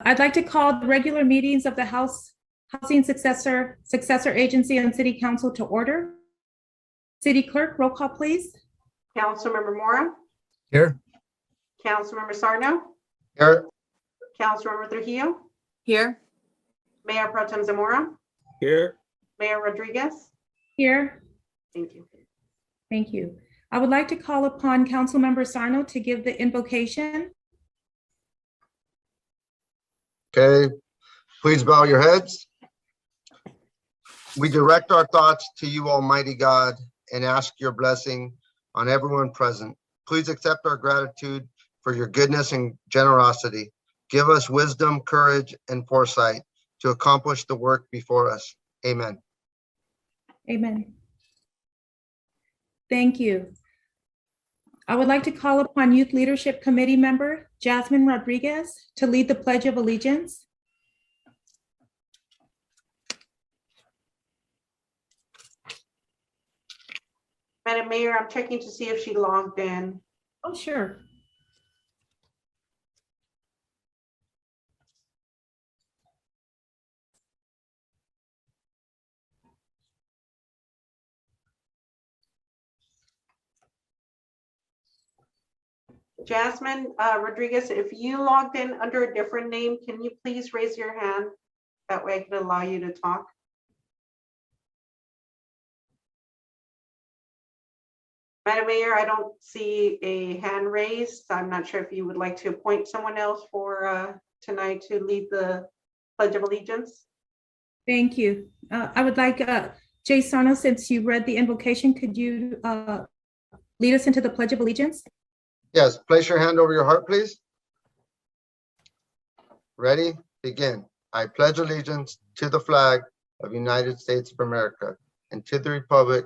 I'd like to call the regular meetings of the Housing Successor Agency and City Council to order. City Clerk, roll call, please. Councilmember Mora. Here. Councilmember Sarno. Here. Councilmember Trujillo. Here. Mayor Pro Tem Zamora. Here. Mayor Rodriguez. Here. Thank you. Thank you. I would like to call upon Councilmember Sarno to give the invocation. Okay, please bow your heads. We direct our thoughts to you, Almighty God, and ask your blessing on everyone present. Please accept our gratitude for your goodness and generosity. Give us wisdom, courage, and foresight to accomplish the work before us. Amen. Amen. Thank you. I would like to call upon Youth Leadership Committee member Jasmine Rodriguez to lead the Pledge of Allegiance. Madam Mayor, I'm checking to see if she logged in. Oh, sure. Jasmine Rodriguez, if you logged in under a different name, can you please raise your hand? That way I can allow you to talk. Madam Mayor, I don't see a hand raised. I'm not sure if you would like to appoint someone else for tonight to lead the Pledge of Allegiance. Thank you. I would like Jay Sarno, since you read the invocation, could you lead us into the Pledge of Allegiance? Yes, place your hand over your heart, please. Ready? Begin. I pledge allegiance to the flag of the United States of America and to the republic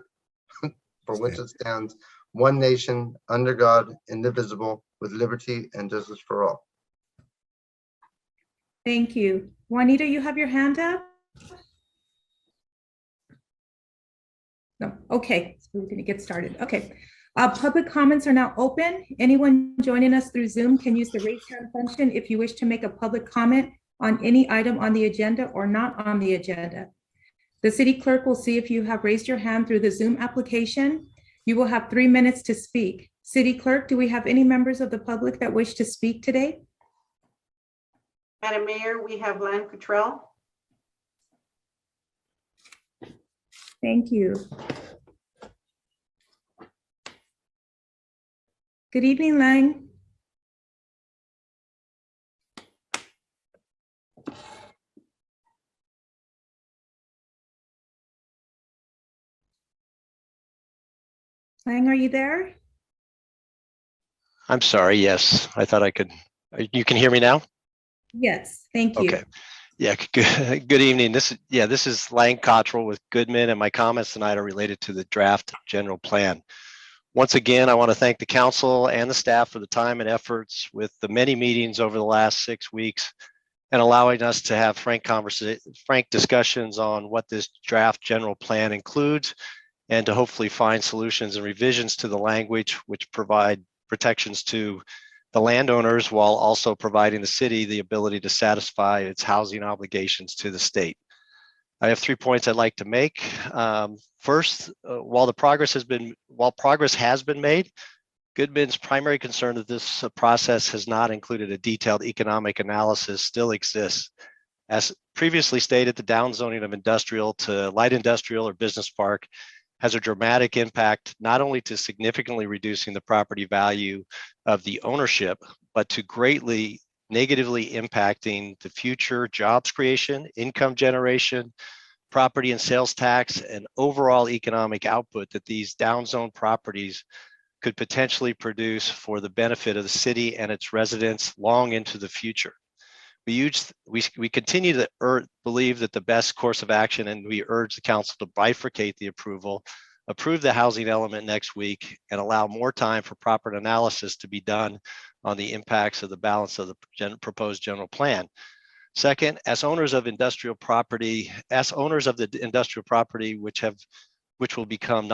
for which it stands, one nation, under God, indivisible, with liberty and justice for all. Thank you. Juanita, you have your hand up? No, okay, so we're gonna get started. Okay. Public comments are now open. Anyone joining us through Zoom can use the raise hand function if you wish to make a public comment on any item on the agenda or not on the agenda. The city clerk will see if you have raised your hand through the Zoom application. You will have 3 minutes to speak. City clerk, do we have any members of the public that wish to speak today? Madam Mayor, we have Lan Cottrell. Thank you. Good evening, Lang. Lang, are you there? I'm sorry. Yes, I thought I could. You can hear me now? Yes, thank you. Okay. Yeah, good evening. This is Lang Cottrell with Goodman, and my comments tonight are related to the draft general plan. Once again, I want to thank the council and the staff for the time and efforts with the many meetings over the last 6 weeks and allowing us to have frank discussions on what this draft general plan includes and to hopefully find solutions and revisions to the language which provide protections to the landowners while also providing the city the ability to satisfy its housing obligations to the state. I have 3 points I'd like to make. First, while progress has been made, Goodman's primary concern that this process has not included a detailed economic analysis still exists. As previously stated, the downzoning of industrial to light industrial or business park has a dramatic impact, not only to significantly reducing the property value of the ownership, but to greatly negatively impacting the future jobs creation, income generation, property and sales tax, and overall economic output that these downzone properties could potentially produce for the benefit of the city and its residents long into the future. We continue to believe that the best course of action, and we urge the council to bifurcate the approve the housing element next week, and allow more time for proper analysis to be done on the impacts of the balance of the proposed general plan. Second, as owners of the industrial property which will become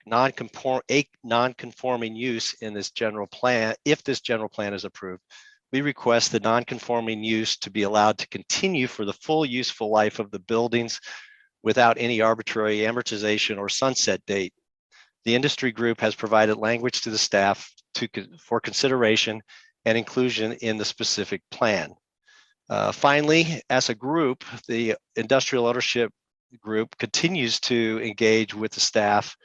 non-conforming use in this general plan, if this general plan is approved, we request the non-conforming use to be allowed to continue for the full useful life of the buildings without any arbitrary amortization or sunset date. The industry group has provided language to the staff for consideration and inclusion in the specific plan. Finally, as a group, the industrial ownership group continues to engage with the staff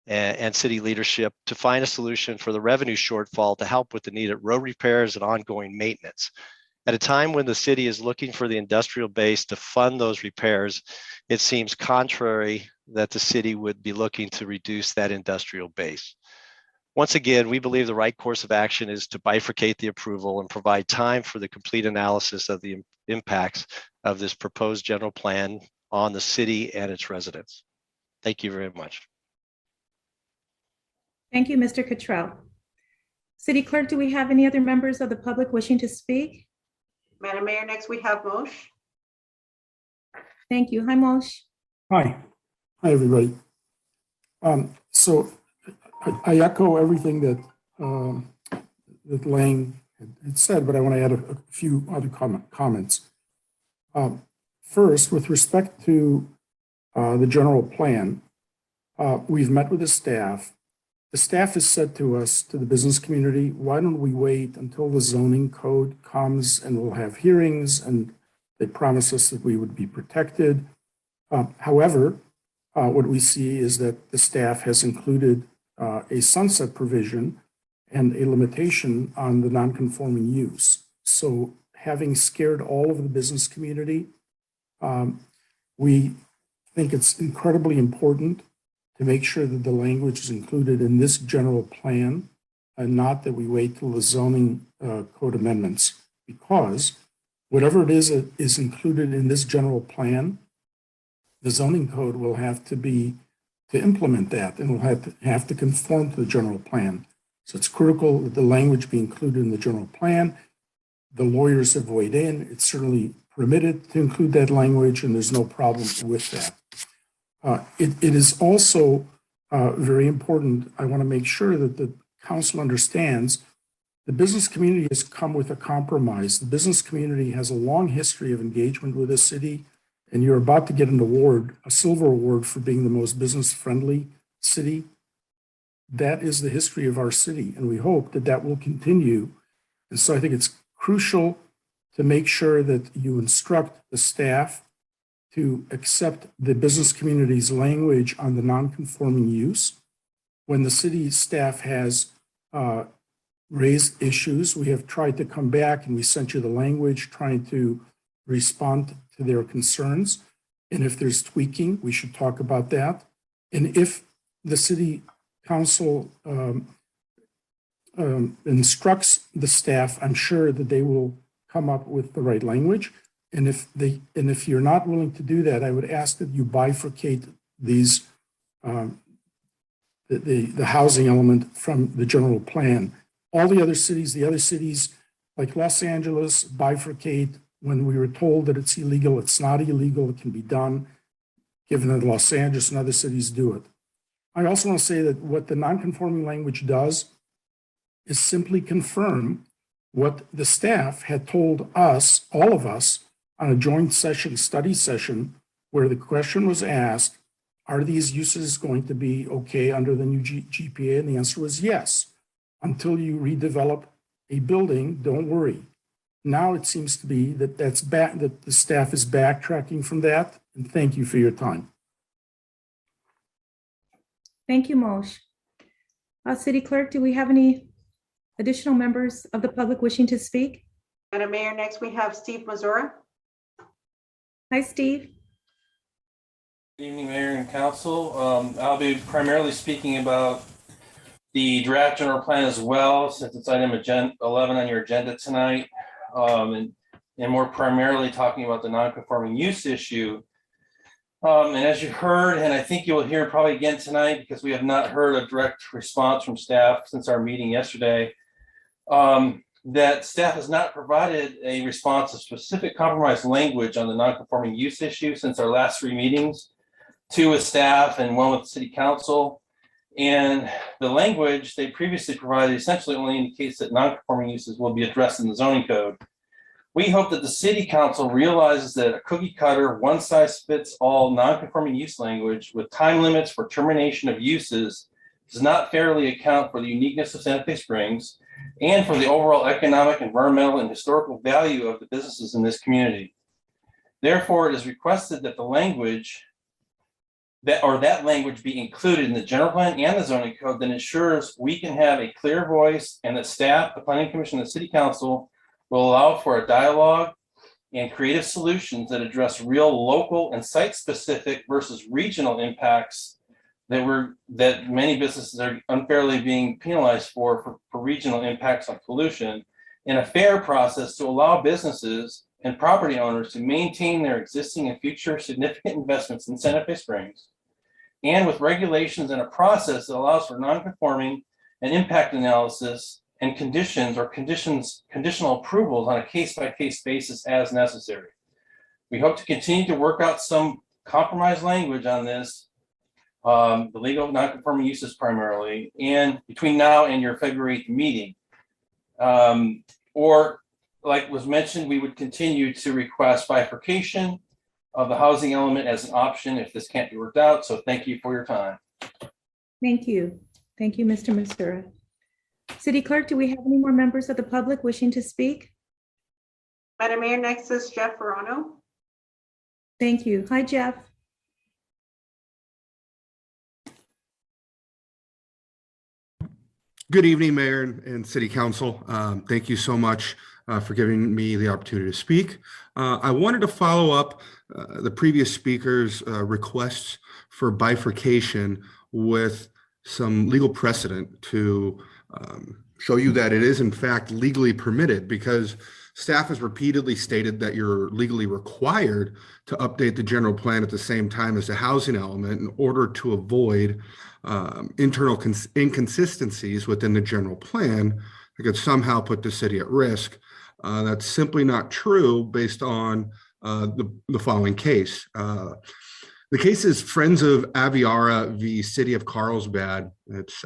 and city leadership to find a solution for the revenue shortfall to help with the needed road repairs and ongoing maintenance. At a time when the city is looking for the industrial base to fund those repairs, it seems contrary that the city would be looking to reduce that industrial base. Once again, we believe the right course of action is to bifurcate the approval and provide time for the complete analysis of the impacts of this proposed general plan on the city and its residents. Thank you very much. Thank you, Mr. Cottrell. City Clerk, do we have any other members of the public wishing to speak? Madam Mayor, next we have Moshe. Thank you. Hi, Moshe. Hi. Hi, everybody. So I echo everything that Lang had said, but I want to add a few other comments. First, with respect to the general plan, we've met with the staff. The staff has said to us, to the business community, why don't we wait until the zoning code comes and we'll have hearings, and they promise us that we would be protected. However, what we see is that the staff has included a sunset provision and a limitation on the non-conforming use. So having scared all of the business community, we think it's incredibly important to make sure that the language is included in this general plan and not that we wait till the zoning code amendments, because whatever it is that is included in this general plan, the zoning code will have to implement that, and will have to conform to the general plan. So it's critical that the language be included in the general plan. The lawyers have weighed in. It's certainly permitted to include that language, and there's no problem with that. It is also very important. I want to make sure that the council understands the business community has come with a compromise. The business community has a long history of engagement with the city, and you're about to get an award, a silver award, for being the most business-friendly city. That is the history of our city, and we hope that that will continue. And so I think it's crucial to make sure that you instruct the staff to accept the business community's language on the non-conforming use. When the city staff has raised issues, we have tried to come back, and we sent you the language trying to respond to their concerns. And if there's tweaking, we should talk about that. And if the city council instructs the staff, I'm sure that they will come up with the right language. And if you're not willing to do that, I would ask that you bifurcate these the housing element from the general plan. All the other cities like Los Angeles bifurcate. When we were told that it's illegal, it's not illegal. It can be done, given that Los Angeles and other cities do it. I also want to say that what the non-conforming language does is simply confirm what the staff had told us, all of us, on a joint session, study session, where the question was asked, are these uses going to be okay under the new GPA? And the answer was yes. Until you redevelop a building, don't worry. Now it seems to be that that the staff is backtracking from that. And thank you for your time. Thank you, Moshe. City Clerk, do we have any additional members of the public wishing to speak? Madam Mayor, next we have Steve Mazura. Hi, Steve. Good evening, Mayor and Council. I'll be primarily speaking about the draft general plan as well, since it's item 11 on your agenda tonight, and more primarily talking about the non-conforming use issue. And as you heard, and I think you'll hear probably again tonight, because we have not heard a direct response from staff since our meeting yesterday, that staff has not provided a response to specific compromise language on the non-conforming use issue since our last 3 meetings, 2 with staff and 1 with the city council. And the language they previously provided essentially only indicates that non-conforming uses will be addressed in the zoning code. We hope that the city council realizes that a cookie cutter, one size fits all non-conforming use language with time limits for termination of uses does not fairly account for the uniqueness of Santa Fe Springs and for the overall economic, environmental, and historical value of the businesses in this community. Therefore, it is requested that the language that language be included in the general plan and the zoning code that ensures we can have a clear voice, and that staff, the planning commission, the city council will allow for a dialogue and creative solutions that address real local and site-specific versus regional impacts that many businesses are unfairly being penalized for regional impacts on pollution, in a fair process to allow businesses and property owners to maintain their existing and future significant investments in Santa Fe Springs, and with regulations and a process that allows for non-conforming and impact analysis and conditional approvals on a case-by-case basis as necessary. We hope to continue to work out some compromise language on this, the legal non-conforming uses primarily, and between now and your February 8th meeting. Or, like was mentioned, we would continue to request bifurcation of the housing element as an option if this can't be worked out. So thank you for your time. Thank you. Thank you, Mr. Masura. City Clerk, do we have any more members of the public wishing to speak? Madam Mayor, next is Jeff Verano. Thank you. Hi, Jeff. Good evening, Mayor and City Council. Thank you so much for giving me the opportunity to speak. I wanted to follow up the previous speaker's requests for bifurcation with some legal precedent to show you that it is in fact legally permitted, because staff has repeatedly stated that you're legally required to update the general plan at the same time as the housing element in order to avoid internal inconsistencies within the general plan that could somehow put the city at risk. That's simply not true based on the following case. The case is Friends of Aviara v. City of Carlsbad. It's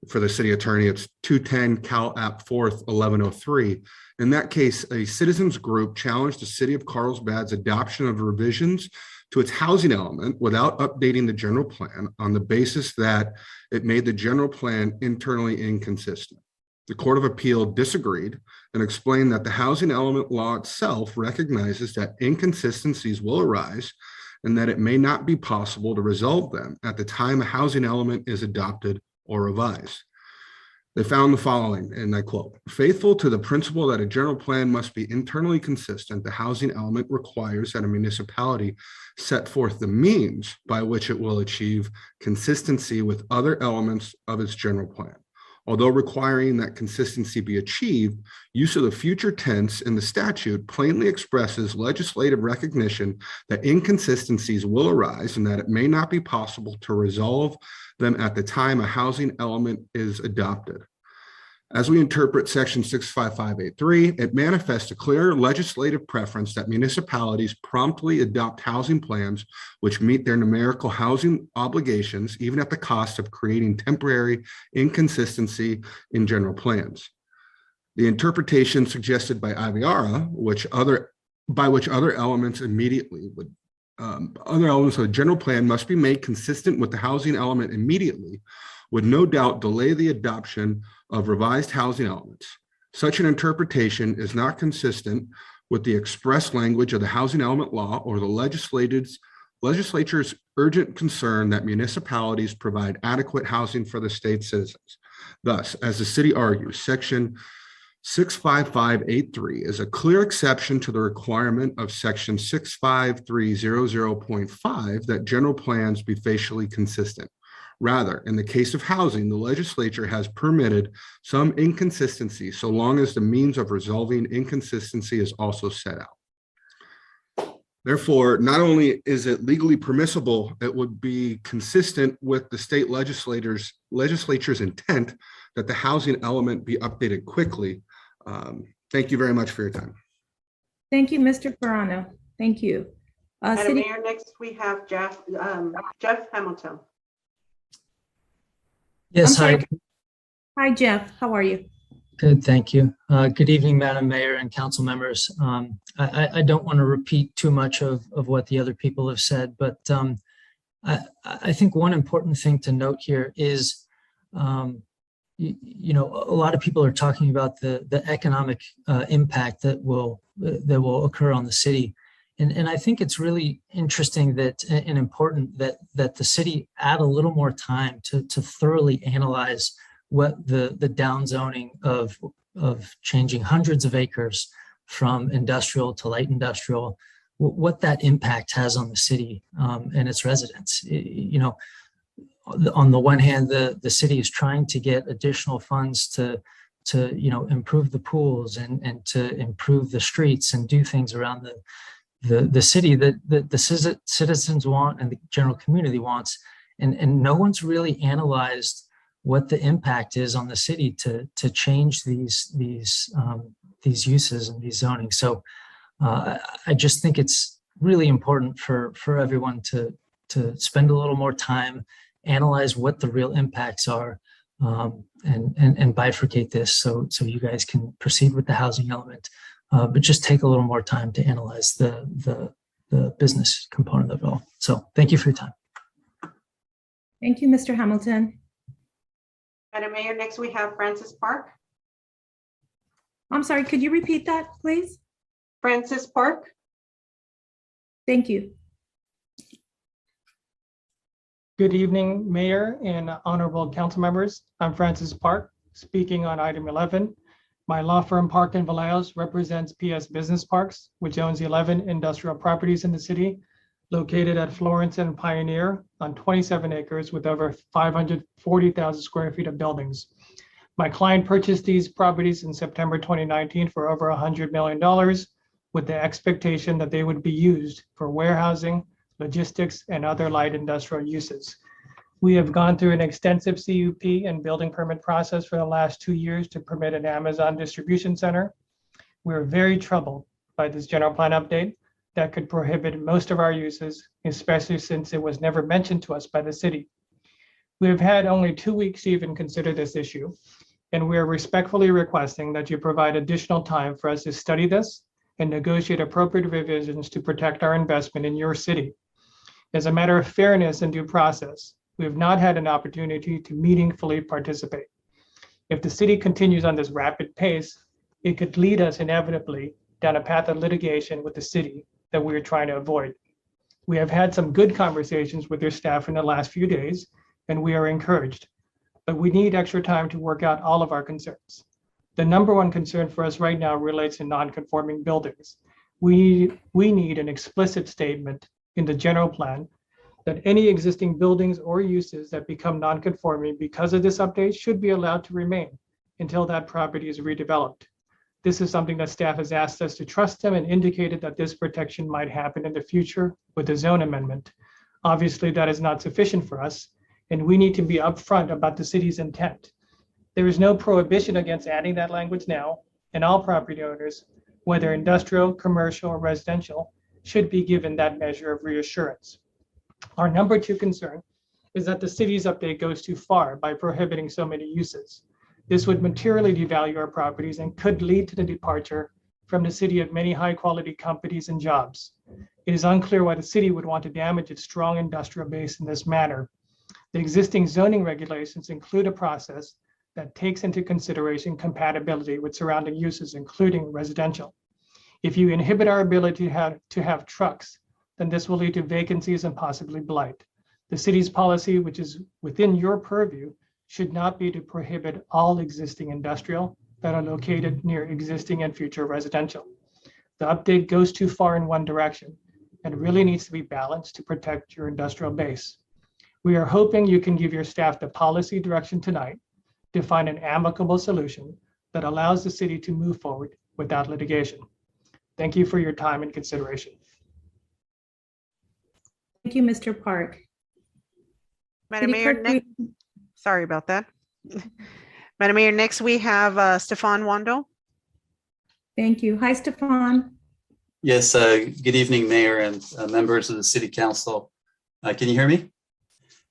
for the city attorney, it's 210 Cal App 4th 1103. In that case, a citizens group challenged the City of Carlsbad's adoption of revisions to its housing element without updating the general plan on the basis that it made the general plan internally inconsistent. The Court of Appeal disagreed and explained that the housing element law itself recognizes that inconsistencies will arise and that it may not be possible to resolve them at the time a housing element is adopted or revised. They found the following, and I quote, "Faithful to the principle that a general plan must be internally consistent, the housing element requires that a municipality set forth the means by which it will achieve consistency with other elements of its general plan. Although requiring that consistency be achieved, use of the future tense in the statute plainly expresses legislative recognition that inconsistencies will arise and that it may not be possible to resolve them at the time a housing element is adopted. As we interpret section 65583, it manifests a clear legislative preference that municipalities promptly adopt housing plans which meet their numerical housing obligations, even at the cost of creating temporary inconsistency in general plans. The interpretation suggested by Aviara, by which other elements immediately would other elements of the general plan must be made consistent with the housing element immediately, would no doubt delay the adoption of revised housing elements. Such an interpretation is not consistent with the express language of the housing element law or the legislature's urgent concern that municipalities provide adequate housing for the state's citizens. Thus, as the city argues, section 65583 is a clear exception to the requirement of section 65300.5 that general plans be facially consistent. Rather, in the case of housing, the legislature has permitted some inconsistency so long as the means of resolving inconsistency is also set out. Therefore, not only is it legally permissible, it would be consistent with the state legislature's intent that the housing element be updated quickly. Thank you very much for your time. Thank you, Mr. Verano. Thank you. Madam Mayor, next we have Jeff Hamilton. I'm Yes, hi. sorry. Hi, Jeff. How are you? Good, thank you. Good evening, Madam Mayor and council members. I don't want to repeat too much of what the other people have said, but I think one important thing to note here is, you know, a lot of people are talking about the economic impact that will occur on the city. And I think it's really interesting that and important that the city add a little more time to thoroughly analyze what the downzoning of changing hundreds of acres from industrial to light industrial, what that impact has on the city and its residents. You know, on the one hand, the city is trying to get additional funds to you know, improve the pools and to improve the streets and do things around the city that the citizens want and the general community wants, and no one's really analyzed what the impact is on the city to change these uses and these zoning. So I just think it's really important for everyone to spend a little more time, analyze what the real impacts are, and bifurcate this so you guys can proceed with the housing element, but just take a little more time to analyze the business component of it all. So thank you for your time. Thank you, Mr. Hamilton. Madam Mayor, next we have Francis Park. I'm sorry, could you repeat that, please? Francis Park. Thank you. Good evening, Mayor and honorable council members. I'm Francis Park, speaking on item 11. My law firm Park and Bareilles represents PS Business Parks, which owns 11 industrial properties in the city, located at Florence and Pioneer on 27 acres with over 540,000 square feet of buildings. My client purchased these properties in September 2019 for over $100 million, with the expectation that they would be used for warehousing, logistics, and other light industrial uses. We have gone through an extensive CUP and building permit process for the last 2 years to permit an Amazon distribution center. We're very troubled by this general plan update that could prohibit most of our uses, especially since it was never mentioned to us by the city. We have had only 2 weeks to even consider this issue, and we are respectfully requesting that you provide additional time for us to study this and negotiate appropriate revisions to protect our investment in your city. As a matter of fairness and due process, we have not had an opportunity to meaningfully participate. If the city continues on this rapid pace, it could lead us inevitably down a path of litigation with the city that we are trying to avoid. We have had some good conversations with your staff in the last few days, and we are encouraged, but we need extra time to work out all of our concerns. The number one concern for us right now relates to non-conforming buildings. We need an explicit statement in the general plan that any existing buildings or uses that become non-conforming because of this update should be allowed to remain until that property is redeveloped. This is something that staff has asked us to trust them and indicated that this protection might happen in the future with the zone amendment. Obviously, that is not sufficient for us, and we need to be upfront about the city's intent. There is no prohibition against adding that language now, and all property owners, whether industrial, commercial, or residential, should be given that measure of reassurance. Our number two concern is that the city's update goes too far by prohibiting so many uses. This would materially devalue our properties and could lead to the departure from the city of many high-quality companies and jobs. It is unclear why the city would want to damage its strong industrial base in this manner. The existing zoning regulations include a process that takes into consideration compatibility with surrounding uses, including residential. If you inhibit our ability to have trucks, then this will lead to vacancies and possibly blight. The city's policy, which is within your purview, should not be to prohibit all existing industrial that are located near existing and future residential. The update goes too far in one direction and really needs to be balanced to protect your industrial base. We are hoping you can give your staff the policy direction tonight to find an amicable solution that allows the city to move forward without litigation. Thank you for your time and consideration. Thank you, Mr. Park. Madam City Mayor, Clerk, sorry about that. Madam Mayor, next we have Stefan Wando. Thank you. Hi, Stefan. Yes, good evening, Mayor and members of the City Council. Can you hear me?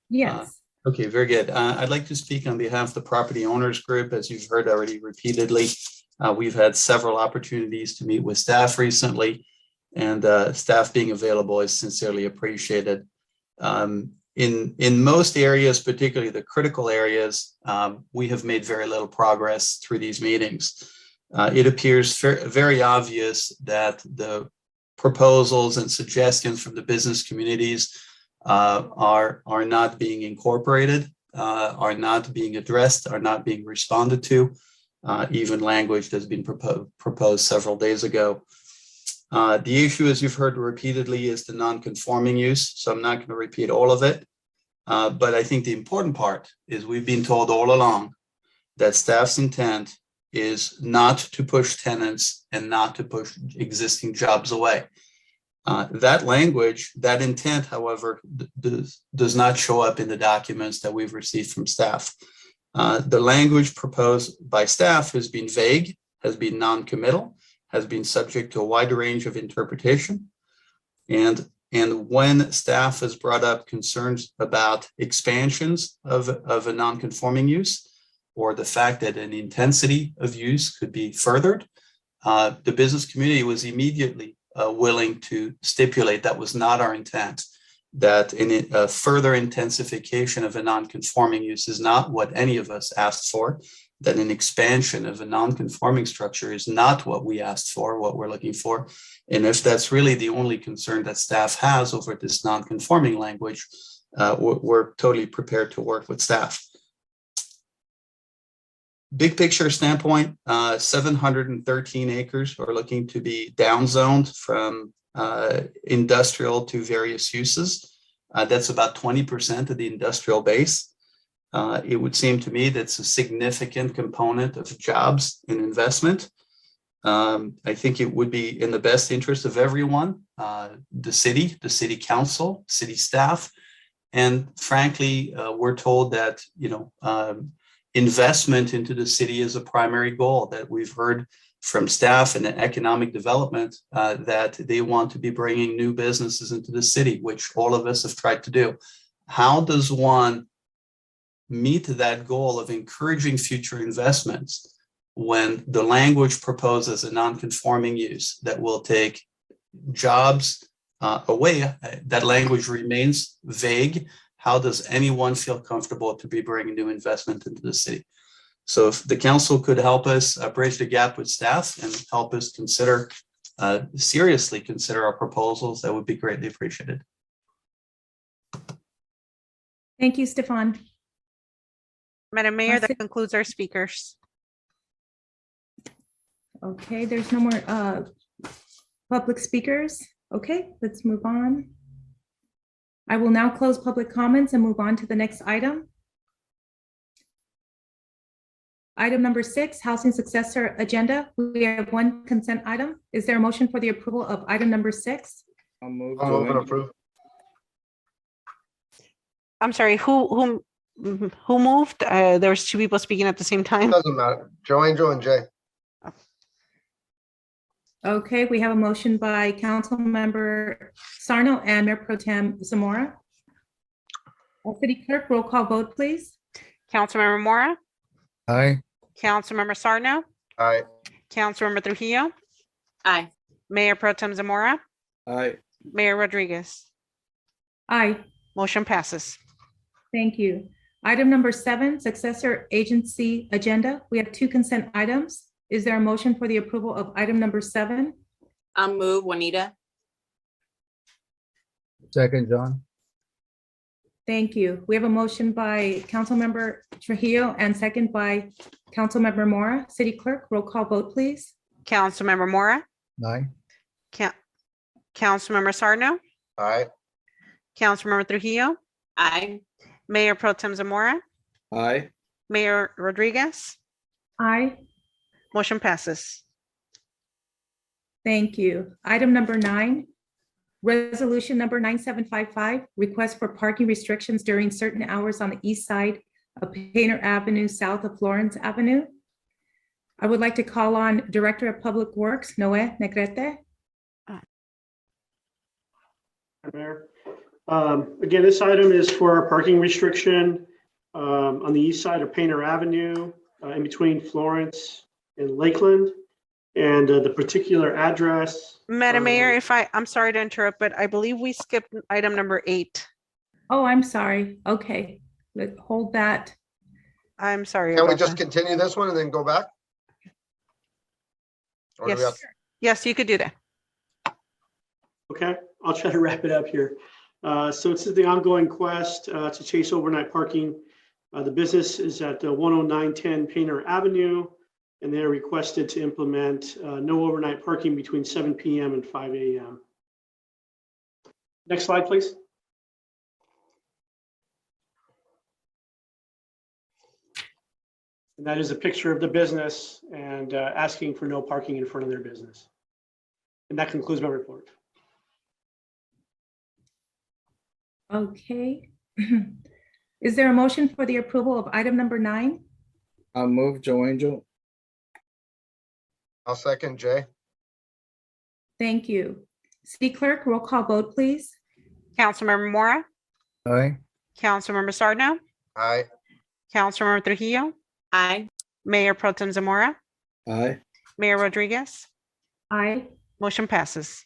Yes. Okay, very good. I'd like to speak on behalf of the property owners group. As you've heard already repeatedly, we've had several opportunities to meet with staff recently, and staff being available is sincerely appreciated. In most areas, particularly the critical areas, we have made very little progress through these meetings. It appears very obvious that the proposals and suggestions from the business communities are not being incorporated, are not being addressed, are not being responded to. Even language that's been proposed several days ago. The issue, as you've heard repeatedly, is the non-conforming use. So I'm not going to repeat all of it. But I think the important part is we've been told all along that staff's intent is not to push tenants and not to push existing jobs away. That language, that intent, however, does not show up in the documents that we've received from staff. The language proposed by staff has been vague, has been non-committal, has been subject to a wide range of interpretation. And when staff has brought up concerns about expansions of a non-conforming use, or the fact that an intensity of use could be furthered, the business community was immediately willing to stipulate that was not our intent, that a further intensification of a non-conforming use is not what any of us asked for, that an expansion of a non-conforming structure is not what we asked for, what we're looking for. And if that's really the only concern that staff has over this non-conforming language, we're totally prepared to work with staff. Big picture standpoint, 713 acres are looking to be downzoned from industrial to various uses. That's about 20% of the industrial base. It would seem to me that's a significant component of jobs and investment. I think it would be in the best interest of everyone, the city council, city staff, and frankly, we're told that investment into the city is a primary goal, that we've heard from staff and economic development that they want to be bringing new businesses into the city, which all of us have tried to do. How does one meet that goal of encouraging future investments when the language proposes a non-conforming use that will take jobs away? That language remains vague. How does anyone feel comfortable to be bringing new investment into the city? So if the council could help us bridge the gap with staff and help us seriously consider our proposals, that would be greatly appreciated. Thank you, Stefan. Madam Mayor, that concludes our speakers. Okay, there's no more public speakers. Okay, let's move on. I will now close public comments and move on to the next item. Item number 6, housing successor agenda. We have one consent item. Is there a motion for the approval of item number 6? I'll move and approve. I'm sorry, who moved? There was 2 people speaking at the same time. Doesn't matter. Joe Angel and Jay. Okay, we have a motion by Councilmember Sarno and Mayor Pro Tem Zamora. City Clerk, roll call vote, please. Councilmember Mora, Aye. Councilmember Sarno, Aye. Councilmember Trujillo, Aye. Mayor Pro Tem Zamora, Aye. Mayor Rodriguez. Aye, Motion passes. thank you. Item number 7, successor agency agenda. We have 2 consent items. Is there a motion for the approval of item number 7? I'll move, Juanita. Second, John. Thank you. We have a motion by Councilmember Trujillo and second by Councilmember Mora. City Clerk, roll call vote, please. Councilmember Mora, Aye. Councilmember Sarno, Aye. Councilmember Trujillo, Aye. Mayor Pro Tem Zamora, Aye. Mayor Rodriguez. Aye, Motion passes. thank you. Item number 9, resolution number 9755, request for parking restrictions during certain hours on the east side of Painter Avenue, south of Florence Avenue. I would like to call on Director of Public Works, Noe Negrete. Mayor. Again, this item is for a parking restriction on the east side of Painter Avenue, in between Florence and Lakeland. And the particular address. Madam Mayor, I'm sorry to interrupt, but I believe we skipped item number 8. Oh, I'm sorry. Okay, hold that. I'm sorry Can we about just that. continue this one and then go back? Or do we have- Yes, yes, you could do that. Okay, I'll try to wrap it up here. So it's the ongoing quest to chase overnight parking. The business is at 10910 Painter Avenue, and they're requested to implement no overnight parking between 7 p.m. and 5 a.m. Next slide, please. And that is a picture of the business and asking for no parking in front of their business. And that concludes my report. Okay. Is there a motion for the approval of item number 9? I'll move Joe Angel. I'll second Jay. Thank you. City Clerk, roll call vote, please. Councilmember Mora, Aye. Councilmember Sarno, Aye. Councilmember Trujillo, Aye. Mayor Pro Tem Zamora, Aye. Mayor Rodriguez. Aye. Motion passes.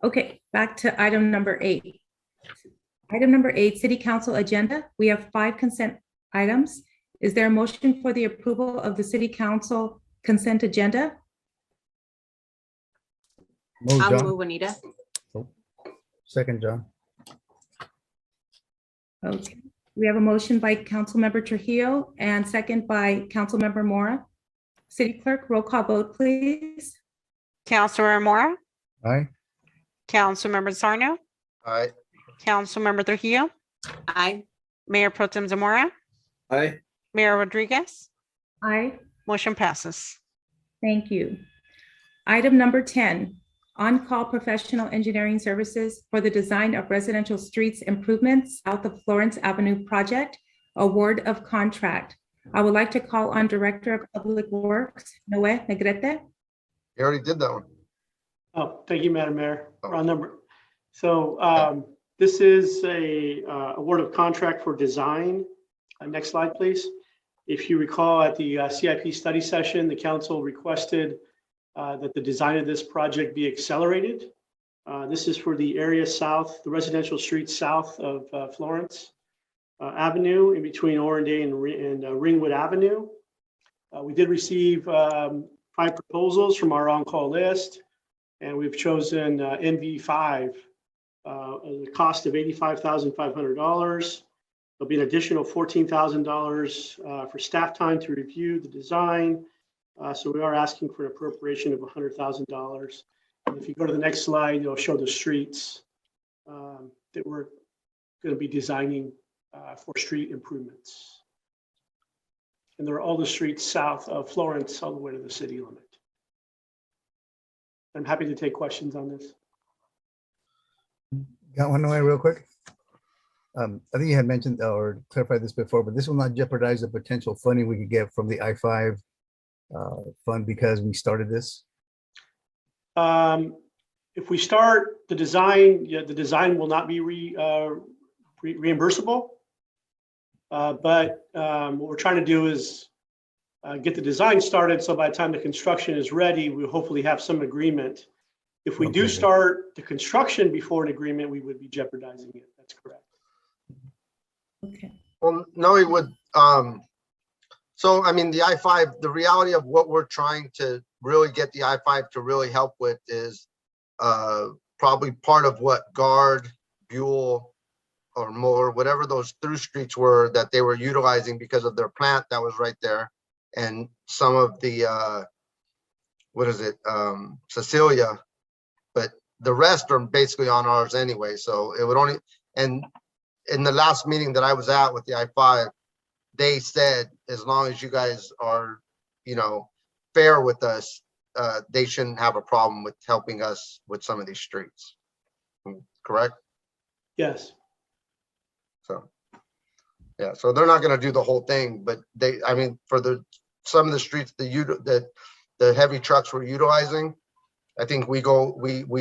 Okay, back to item number 8. Item number 8, City Council agenda. We have 5 consent items. Is there a motion for the approval of the City Council consent agenda? Move I'll John. move Juanita. Second John. Okay, we have a motion by Councilmember Trujillo and second by Councilmember Mora. City Clerk, roll call vote, please. Councilmember Mora, Aye. Councilmember Sarno, Aye. Councilmember Trujillo, Aye. Mayor Pro Tem Zamora, Aye. Mayor Rodriguez. Aye. Motion passes. Thank you. Item number 10, on-call professional engineering services for the design of residential streets improvements south of Florence Avenue project, award of contract. I would like to call on Director of Public Works, Noe Negrete. You already did that one. Oh, thank you, Madam Mayor. Wrong number. So this is a award of contract for design. Next slide, please. If you recall, at the CIP study session, the council requested that the design of this project be accelerated. This is for the area south, the residential street south of Florence Avenue, in between Orange and Ringwood Avenue. We did receive 5 proposals from our on-call list, and we've chosen NV5 at a cost of $85,500. There'll be an additional $14,000 for staff time to review the design. So we are asking for an appropriation of $100,000. And if you go to the next slide, it'll show the streets that we're going to be designing for street improvements. And they're all the streets south of Florence all the way to the city limit. I'm happy to take questions on this. Got one away real quick. I think you had mentioned or clarified this before, but this will not jeopardize the potential funding we could get from the I-5 fund because we started this. If we start the design, the design will not be reimbursable. But what we're trying to do is get the design started. So by the time the construction is ready, we'll hopefully have some agreement. If we do start the construction before an agreement, we would be jeopardizing it. That's correct. Okay. Well, no, he would. So, I mean, the I-5, the reality of what we're trying to really get the I-5 to really help with is probably part of what Guard, Buell, or more, whatever those through streets were that they were utilizing because of their plant that was right there. And some of the, Cecilia, but the rest are basically on ours anyway. So it would only, and in the last meeting that I was at with the I-5, they said, as long as you guys are, fair with us, they shouldn't have a problem with helping us with some of these streets. Correct? Yes. So, yeah, so they're not going to do the whole thing, but for some of the streets that the heavy trucks were utilizing, I think we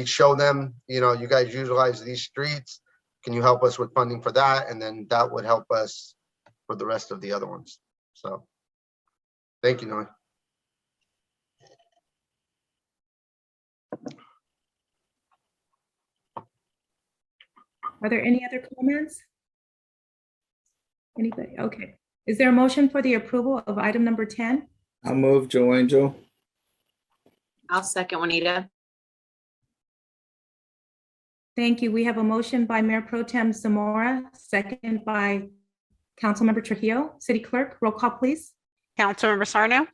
show them, you guys utilize these streets. Can you help us with funding for that? And then that would help us for the rest of the other ones. So, thank you, Noe. Are there any other comments? Anybody? Okay. Is there a motion for the approval of item number 10? I'll move, Joe Angel. I'll second Juanita. Thank you. We have a motion by Mayor Pro Tem Zamora, second by Councilmember Trujillo. City Clerk, roll call, please. Councilmember Sarno.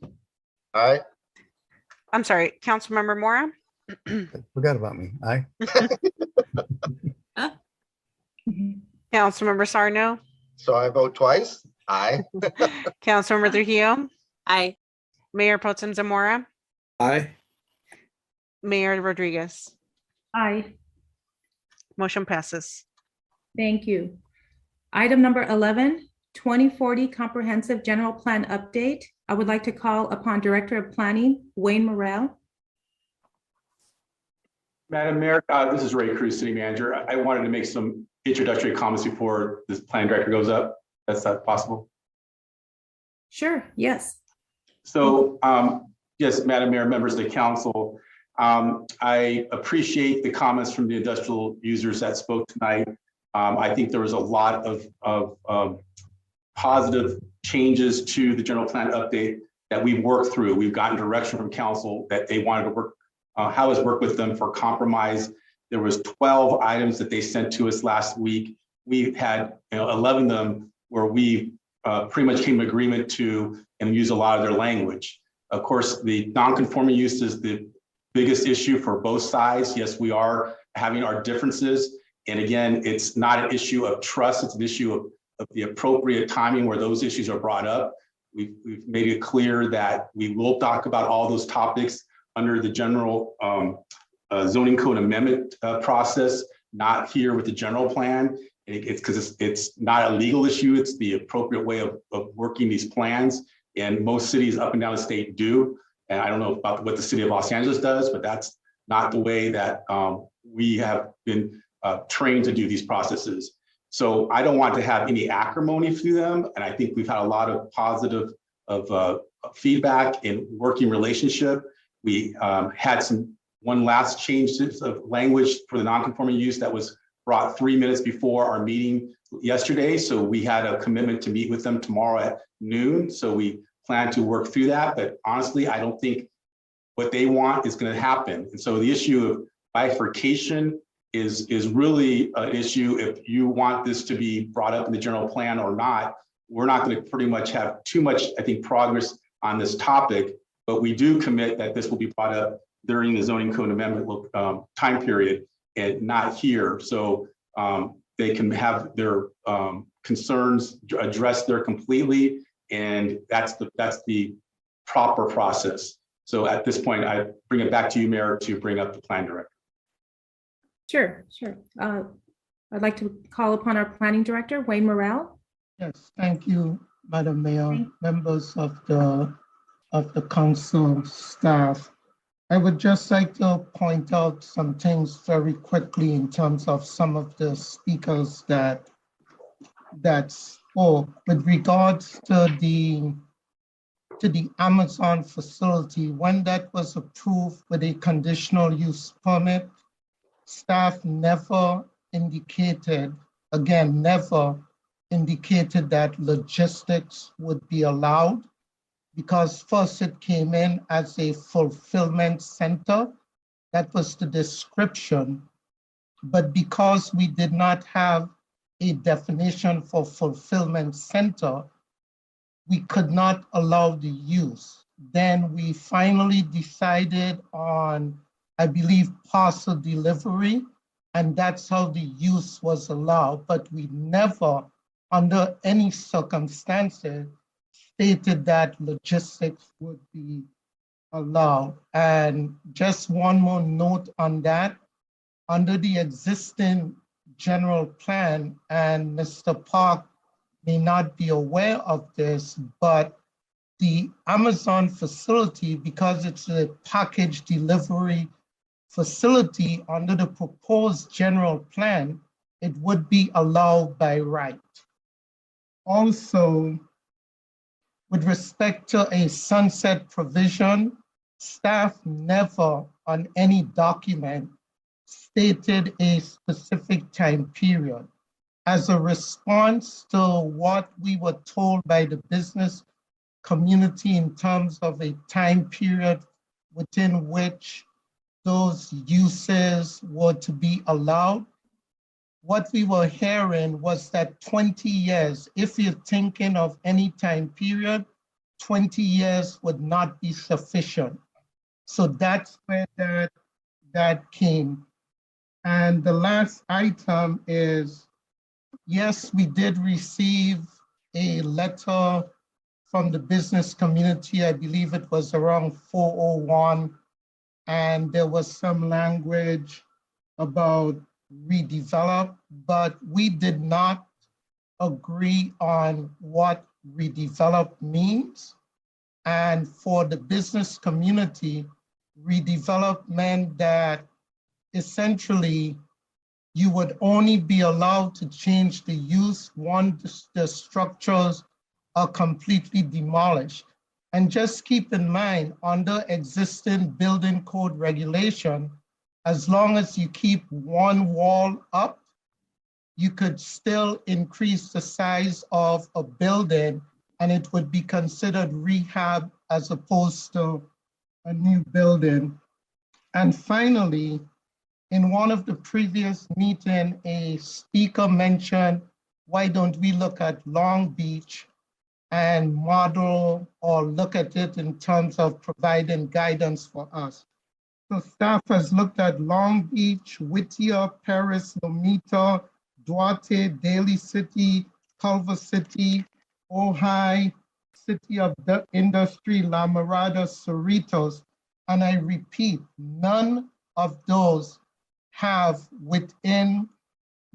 Aye. I'm sorry, Councilmember Mora. Forgot about me. Aye. Councilmember Sarno. So I vote twice. Aye. Councilmember Trujillo. Aye. Mayor Pro Tem Zamora. Aye. Mayor Rodriguez. Aye. Motion passes. Thank you. Item number 11, 2040 Comprehensive General Plan Update. I would like to call upon Director of Planning, Wayne Morrell. Madam Mayor, this is Ray Cruz, City Manager. I wanted to make some introductory comments before this plan director goes up. That's possible. Sure, yes. So, yes, Madam Mayor, members of the council, I appreciate the comments from the industrial users that spoke tonight. I think there was a lot of positive changes to the general plan update that we've worked through. We've gotten direction from council that they wanted to work, how has worked with them for compromise. There was 12 items that they sent to us last week. We had 11 of them where we pretty much came to agreement to and use a lot of their language. Of course, the non-conforming use is the biggest issue for both sides. Yes, we are having our differences. And again, it's not an issue of trust, it's an issue of the appropriate timing where those issues are brought up. We've made it clear that we will talk about all those topics under the general zoning code amendment process, not here with the general plan. It's because it's not a legal issue, it's the appropriate way of working these plans. And most cities up and down the state do. And I don't know about what the city of Los Angeles does, but that's not the way that we have been trained to do these processes. So I don't want to have any acrimony through them. And I think we've had a lot of positive feedback and working relationship. We had one last change of language for the non-conforming use that was brought 3 minutes before our meeting yesterday. So we had a commitment to meet with them tomorrow at noon. So we plan to work through that. But honestly, I don't think what they want is going to happen. And so the issue of bifurcation is really an issue. If you want this to be brought up in the general plan or not, we're not going to pretty much have too much, I think, progress on this topic. But we do commit that this will be brought up during the zoning code amendment time period and not here. So they can have their concerns addressed there completely. And that's the proper process. So at this point, I bring it back to you, Mayor, to bring up the plan director. Sure. I'd like to call upon our planning director, Wayne Morrell. Yes, thank you, Madam Mayor, members of the council staff. I would just like to point out some things very quickly in terms of some of the speakers that spoke with regards to the Amazon facility. When that was approved with a conditional use permit, staff never indicated that logistics would be allowed, because first it came in as a fulfillment center. That was the description. But because we did not have a definition for fulfillment center, we could not allow the use. Then we finally decided on, I believe, parcel delivery, and that's how the use was allowed. But we never, under any circumstances, stated that logistics would be allowed. And just one more note on that, under the existing general plan, and Mr. Park may not be aware of this, but the Amazon facility, because it's a package delivery facility under the proposed general plan, it would be allowed by right. Also, with respect to a sunset provision, staff never on any document stated a specific time period. As a response to what we were told by the business community in terms of a time period within which those uses were to be allowed, what we were hearing was that 20 years, if you're thinking of any time period, 20 years would not be sufficient. So that's where that came. And the last item is, yes, we did receive a letter from the business community. I believe it was around 401. And there was some language about redevelop, but we did not agree on what redevelop means. And for the business community, redevelop meant that essentially you would only be allowed to change the use once the structures are completely demolished. And just keep in mind, under existing building code regulation, as long as you keep one wall up, you could still increase the size of a building and it would be considered rehab as opposed to a new building. And finally, in one of the previous meetings, a speaker mentioned, why don't we look at Long Beach and model or look at it in terms of providing guidance for us. So staff has looked at Long Beach, Whittier, Paris, Lomita, Duarte, Daly City, Culver City, Ojai, City of the Industry, La Mirada, Cerritos. And I repeat, none of those have within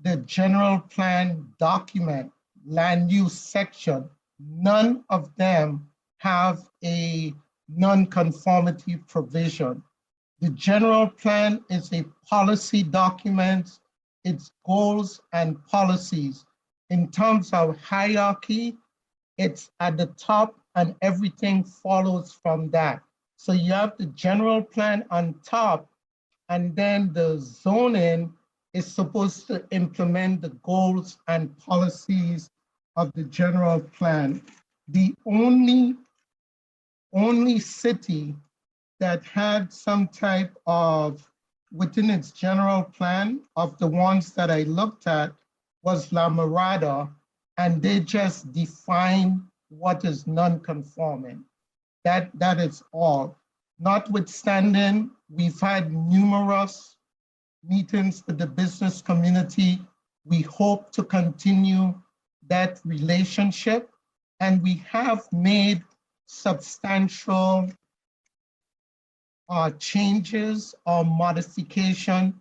the general plan document, land use section, none of them have a non-conformity provision. The general plan is a policy document, its goals and policies. In terms of hierarchy, it's at the top and everything follows from that. So you have the general plan on top, and then the zoning is supposed to implement the goals and policies of the general plan. The only city that had some type of, within its general plan of the ones that I looked at, was La Mirada, and they just define what is non-conforming. That is all. Notwithstanding, we've had numerous meetings with the business community. We hope to continue that relationship, and we have made substantial changes or modification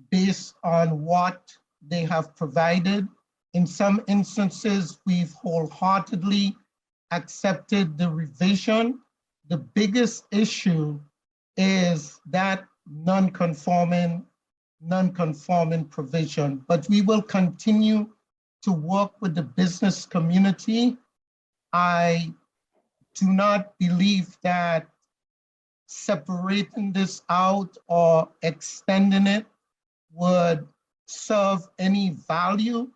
based on what they have provided. In some instances, we've wholeheartedly accepted the revision. The biggest issue is that non-conforming provision, but we will continue to work with the business community. I do not believe that separating this out or extending it would serve any value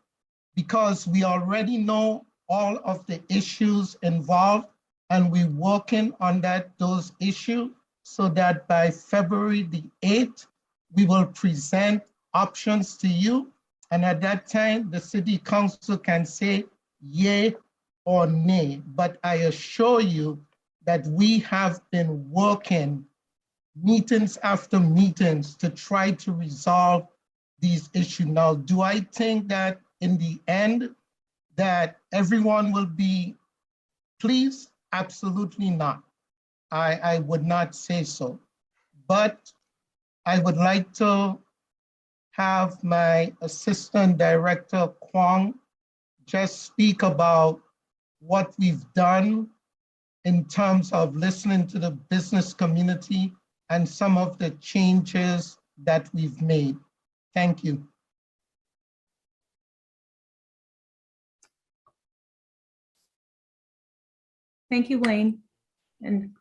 because we already know all of the issues involved and we're working on those issues so that by February the 8th, we will present options to you. And at that time, the city council can say yay or nay. But I assure you that we have been working meetings after meetings to try to resolve these issues. Now, do I think that in the end that everyone will be pleased? Absolutely not. I would not say so. But I would like to have my assistant director, Kwong, just speak about what we've done in terms of listening to the business community and some of the changes that we've made. Thank you. Thank you, Wayne. And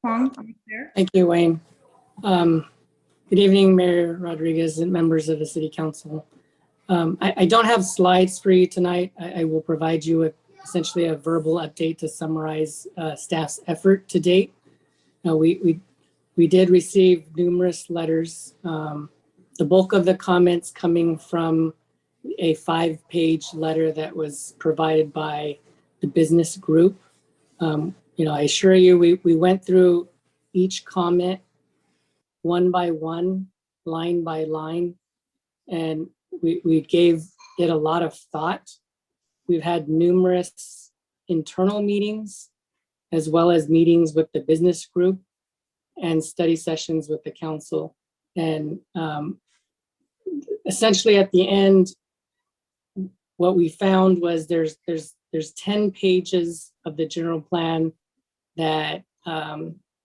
Huang, are you there? Thank you, Wayne. Good evening, Mayor Rodriguez and members of the City Council. I don't have slides for you tonight. I will provide you with essentially a verbal update to summarize staff's effort to date. We did receive numerous letters. The bulk of the comments coming from a 5-page letter that was provided by the business group. I assure you, we went through each comment one by one, line by line, and we gave it a lot of thought. We've had numerous internal meetings, as well as meetings with the business group and study sessions with the council. And essentially at the end, what we found was there's 10 pages of the general plan that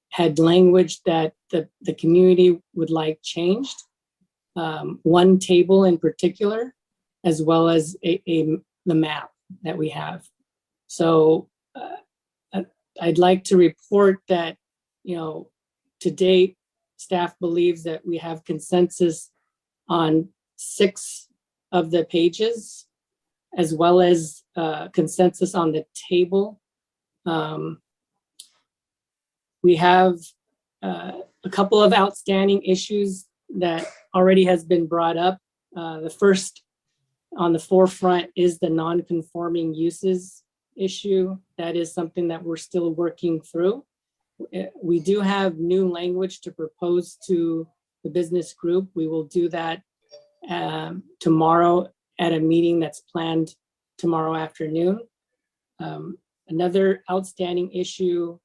had language that the community would like changed. One table in particular, as well as the map that we have. So I'd like to report that, to date, staff believes that we have consensus on 6 of the pages, as well as consensus on the table. We have a couple of outstanding issues that already has been brought up. The first on the forefront is the non-conforming uses issue. That is something that we're still working through. We do have new language to propose to the business group. We will do that tomorrow at a meeting that's planned tomorrow afternoon. Another outstanding issue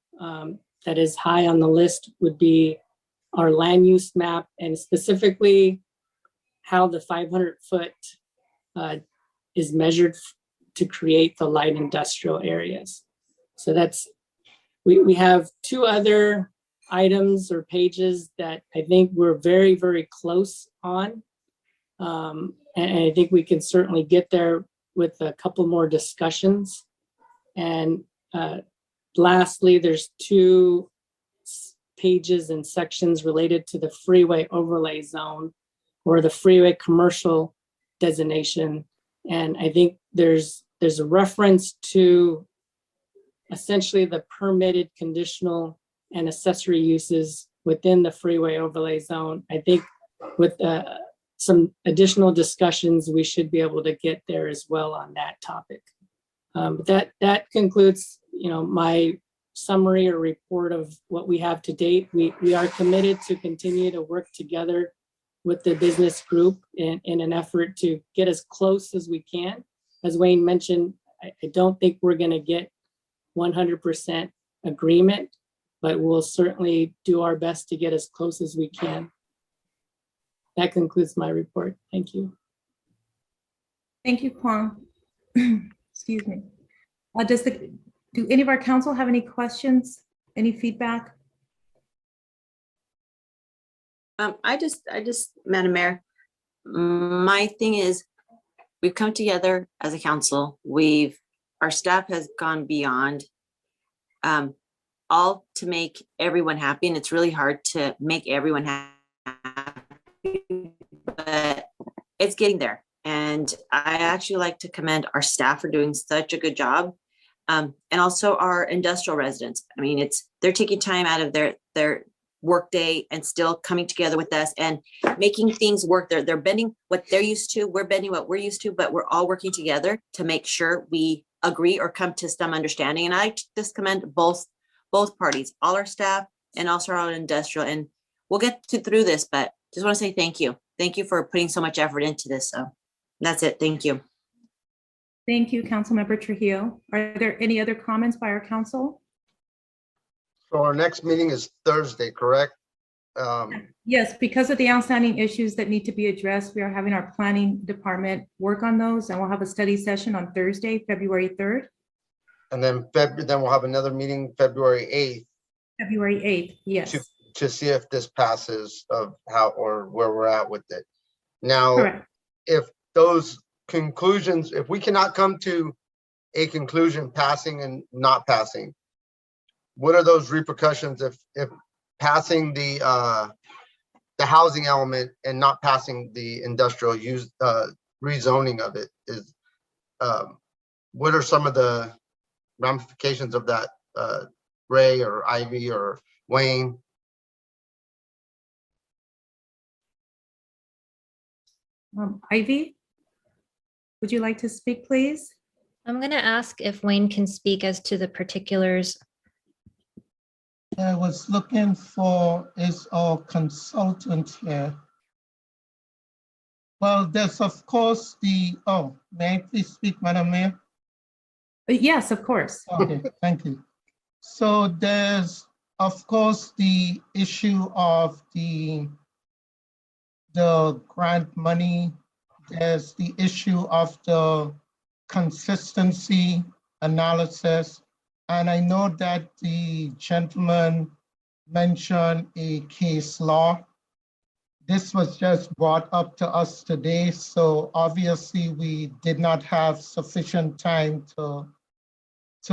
that is high on the list would be our land use map, and specifically how the 500-foot is measured to create the light industrial areas. So we have 2 other items or pages that I think we're very, very close on. And I think we can certainly get there with a couple more discussions. And lastly, there's 2 pages and sections related to the freeway overlay zone or the freeway commercial designation. And I think there's a reference to essentially the permitted conditional and accessory uses within the freeway overlay zone. I think with some additional discussions, we should be able to get there as well on that topic. That concludes, my summary or report of what we have to date. We are committed to continue to work together with the business group in an effort to get as close as we can. As Wayne mentioned, I don't think we're going to get 100% agreement, but we'll certainly do our best to get as close as we can. That concludes my report. Thank you. Thank you, Kwang. Excuse me. Do any of our council have any questions, any feedback? I just, Madam Mayor, my thing is, we've come together as a council. Our staff has gone beyond all to make everyone happy, and it's really hard to make everyone happy, but it's getting there. And I actually like to commend our staff for doing such a good job. And also our industrial residents. I mean, they're taking time out of their work day and still coming together with us and making things work. They're bending what they're used to. We're bending what we're used to, but we're all working together to make sure we agree or come to some understanding. And I just commend both parties, all our staff and also our industrial. And we'll get through this, but just want to say thank you. Thank you for putting so much effort into this. So that's it. Thank you. Thank you, Councilmember Trujillo. Are there any other comments by our council? So our next meeting is Thursday, correct? Yes, because of the outstanding issues that need to be addressed, we are having our planning department work on those, and we'll have a study session on Thursday, February 3rd. And then we'll have another meeting February 8th. February 8th, yes. To see if this passes of how or where we're at with it. Now, Correct. If those conclusions, if we cannot come to a conclusion passing and not passing, what are those repercussions if passing the housing element and not passing the industrial use, rezoning of it is, what are some of the ramifications of that, Ray or Ivy or Wayne? Ivy, would you like to speak, please? I'm going to ask if Wayne can speak as to the particulars. I was looking for is our consultant here. Well, there's of course may I please speak, Madam Mayor? Yes, of course. Okay, thank you. So there's of course the issue of the grant money. There's the issue of the consistency analysis. And I know that the gentleman mentioned a case law. This was just brought up to us today, so obviously we did not have sufficient time to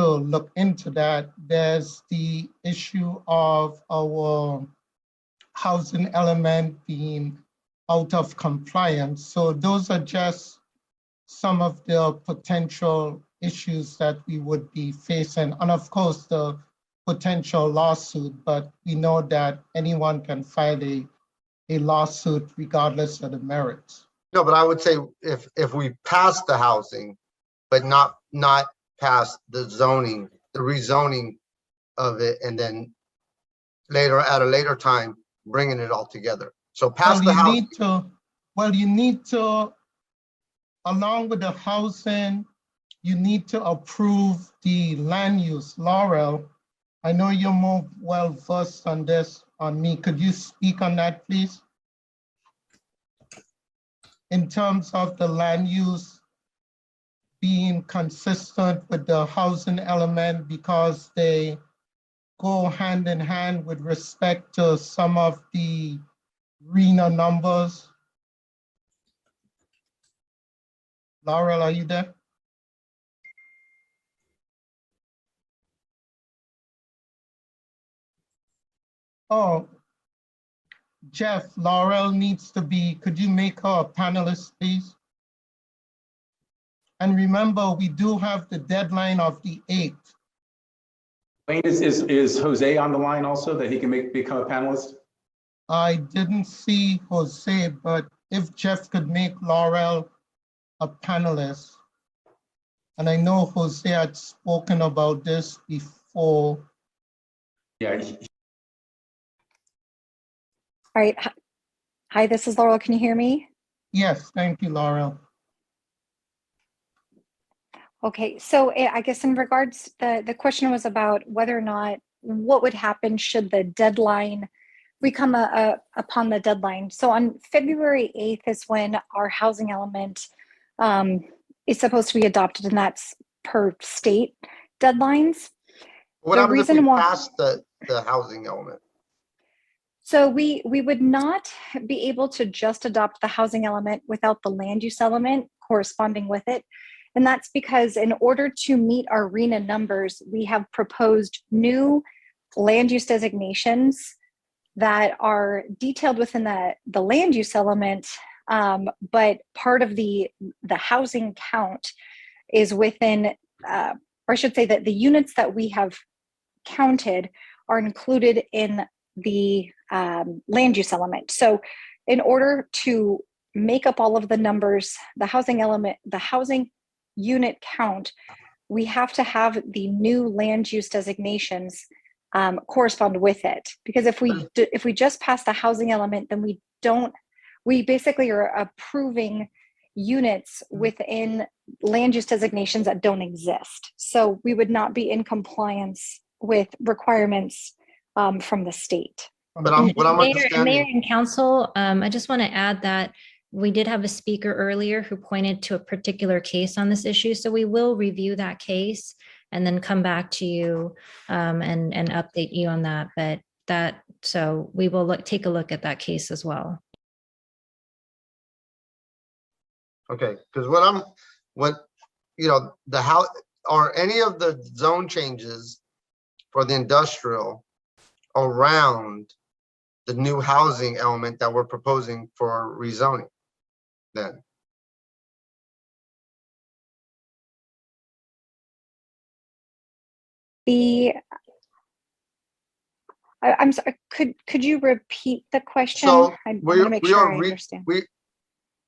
look into that. There's the issue of our housing element being out of compliance. So those are just some of the potential issues that we would be facing. And of course, the potential lawsuit, but we know that anyone can file a lawsuit regardless of the merits. No, but I would say if we pass the housing, but not pass the zoning, the rezoning of it, and then later, at a later time, bringing it all together. So pass the housing. You need to, along with the housing, you need to approve the land use. Laurel, I know you're more well versed on this on me. Could you speak on that, please? In terms of the land use being consistent with the housing element, because they go hand in hand with respect to some of the RENA numbers. Laurel, are you there? Oh, Jeff, Laurel needs to be, could you make her a panelist, please? And remember, we do have the deadline of the 8th. Wayne, is Jose on the line also that he can become a panelist? I didn't see Jose, but if Jeff could make Laurel a panelist. And I know Jose had spoken about this before. Yeah. All right. Hi, this is Laurel. Can you hear me? Yes, thank you, Laurel. Okay, so I guess in regards, the question was about whether or not, what would happen should the deadline, we come upon the deadline. So on February 8th is when our housing element is supposed to be adopted, and that's per state deadlines. What happens if we pass the housing element? So we would not be able to just adopt the housing element without the land use element corresponding with it. And that's because in order to meet our RENA numbers, we have proposed new land use designations that are detailed within the land use element, but part of the housing count is within, or I should say that the units that we have counted are included in the land use element. So in order to make up all of the numbers, the housing element, the housing unit count, we have to have the new land use designations correspond with it. Because if we just pass the housing element, then we basically are approving units within land use designations that don't exist. So we would not be in compliance with requirements from the state. But what I'm understanding, Mayor and Council, I just want to add that we did have a speaker earlier who pointed to a particular case on this issue. So we will review that case and then come back to you and update you on that. So we will take a look at that case as well. okay, because the house, are any of the zone changes for the industrial around the new housing element that we're proposing for rezoning then? I'm sorry, could you repeat the question? So I want to make sure I understand.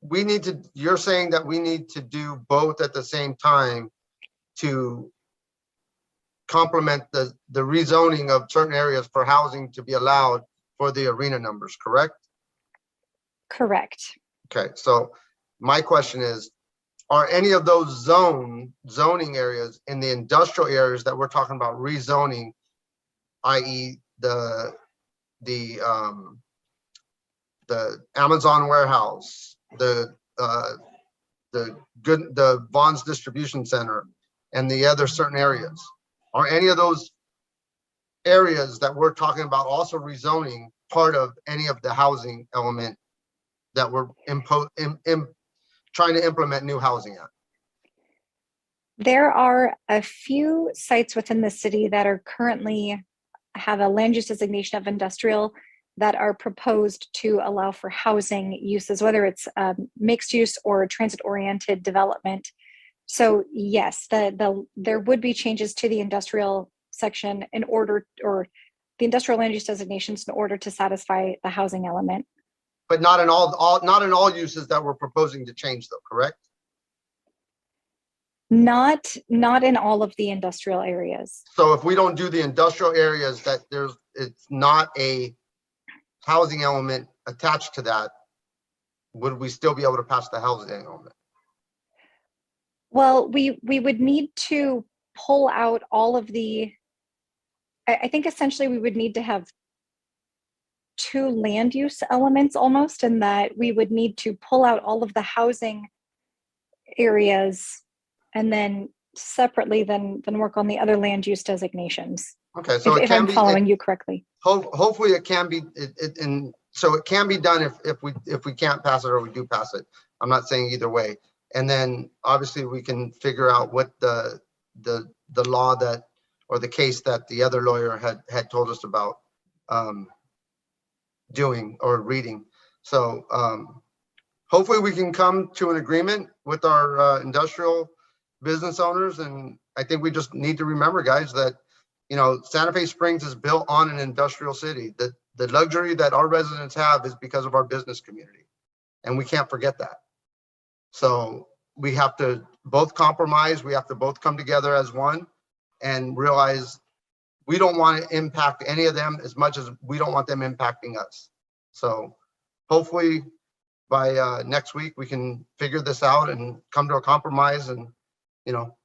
We need to, you're saying that we need to do both at the same time to complement the rezoning of certain areas for housing to be allowed for the arena numbers, correct? Correct. Okay, so my question is, are any of those zoning areas in the industrial areas that we're talking about rezoning, i.e. the Amazon warehouse, the Vaughn's distribution center, and the other certain areas, are any of those areas that we're talking about also rezoning part of any of the housing element that we're trying to implement new housing at? There are a few sites within the city that are currently have a land use designation of industrial that are proposed to allow for housing uses, whether it's mixed use or transit oriented development. So yes, there would be changes to the industrial section in order, or the industrial land use designations in order to satisfy the housing element. But not in all uses that we're proposing to change though, correct? Not in all of the industrial areas. So if we don't do the industrial areas that it's not a housing element attached to that, would we still be able to pass the housing element? Well, we would need to pull out all of the, I think essentially we would need to have two land use elements almost, in that we would need to pull out all of the housing areas and then separately then work on the other land use designations. Okay, so if I'm following you correctly. Hopefully it can be, and so it can be done if we can't pass it or we do pass it. I'm not saying either way. And then obviously we can figure out what the law that, or the case that the other lawyer had told us about doing or reading. So hopefully we can come to an agreement with our industrial business owners. And I think we just need to remember, guys, that, you know, Santa Fe Springs is built on an industrial city. The luxury that our residents have is because of our business community. And we can't forget that. So we have to both compromise. We have to both come together as one and realize we don't want to impact any of them as much as we don't want them impacting us. So hopefully by next week, we can figure this out and come to a compromise and, you know,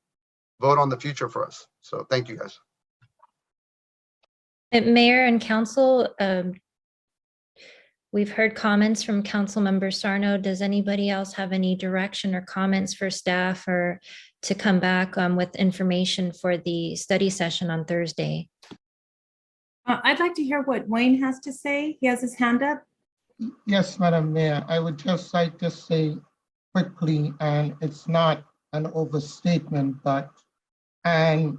vote on the future for us. So thank you, guys. Mayor and council, we've heard comments from Council Member Sarno. Does anybody else have any direction or comments for staff or to come back with information for the study session on Thursday? I'd like to hear what Wayne has to say. He has his hand up. Yes, Madam Mayor, I would just like to say quickly, and it's not an overstatement, and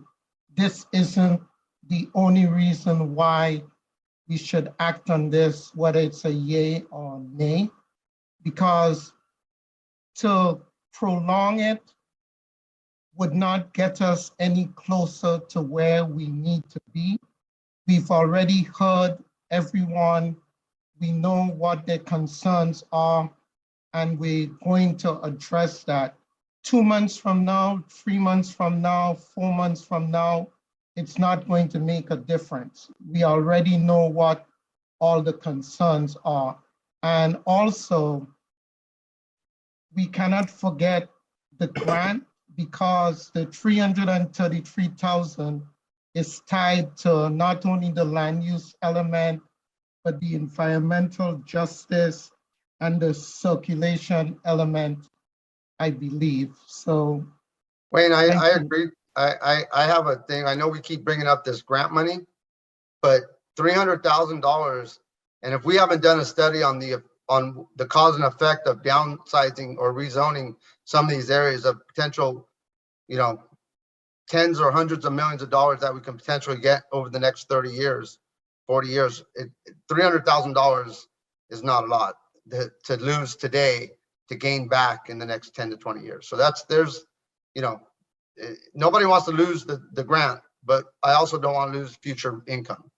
this isn't the only reason why we should act on this, whether it's a yay or nay, because to prolong it would not get us any closer to where we need to be. We've already heard everyone. We know what their concerns are, and we're going to address that. 2 months from now, 3 months from now, 4 months from now, it's not going to make a difference. We already know what all the concerns are. And also, we cannot forget the grant, because the 333,000 is tied to not only the land use element, but the environmental justice and the circulation element, I believe. So Wayne, I agree. I have a thing. I know we keep bringing up this grant money, but $300,000. And if we haven't done a study on the cause and effect of downsizing or rezoning some of these areas of potential, you know, tens or hundreds of millions of dollars that we can potentially get over the next 30 years, 40 years. $300,000 is not a lot to lose today to gain back in the next 10 to 20 years. So nobody wants to lose the grant, but I also don't want to lose future income.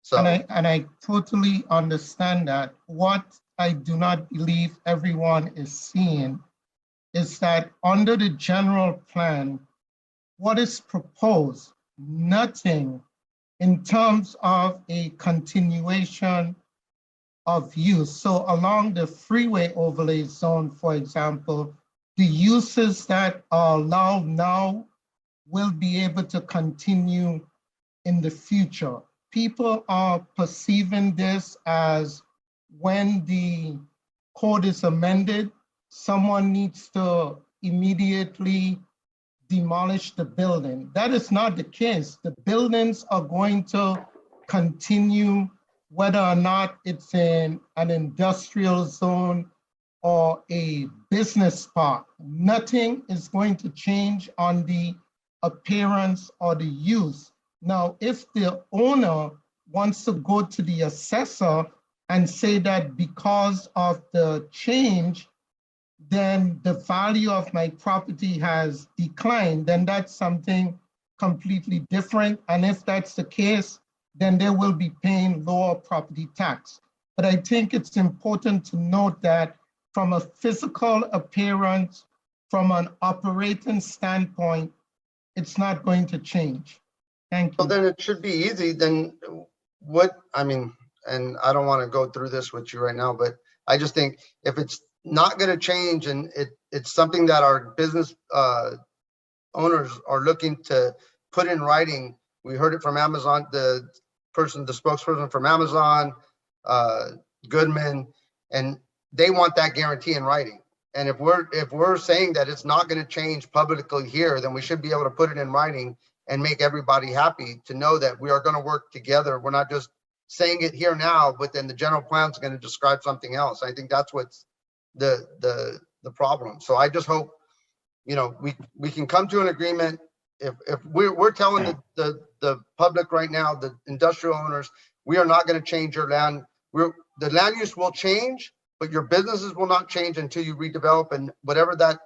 So and I totally understand that. What I do not believe everyone is seeing is that under the general plan, what is proposed, nothing in terms of a continuation of use. So along the freeway overlay zone, for example, the uses that are allowed now will be able to continue in the future. People are perceiving this as when the code is amended, someone needs to immediately demolish the building. That is not the case. The buildings are going to continue whether or not it's in an industrial zone or a business park. Nothing is going to change on the appearance or the use. Now, if the owner wants to go to the assessor and say that because of the change, then the value of my property has declined, then that's something completely different. And if that's the case, then they will be paying lower property tax. But I think it's important to note that from a physical appearance, from an operating standpoint, it's not going to change. Thank you. Well, then it should be easy. Then and I don't want to go through this with you right now, but I just think if it's not going to change and it's something that our business owners are looking to put in writing. We heard it from Amazon, the spokesperson from Amazon, Goodman, and they want that guarantee in writing. And if we're saying that it's not going to change publicly here, then we should be able to put it in writing and make everybody happy to know that we are going to work together. We're not just saying it here now, but then the general plan is going to describe something else. I think that's what's the problem. So I just hope, we can come to an agreement. If we're telling the public right now, the industrial owners, we are not going to change your land. The land use will change, but your businesses will not change until you redevelop, and whatever that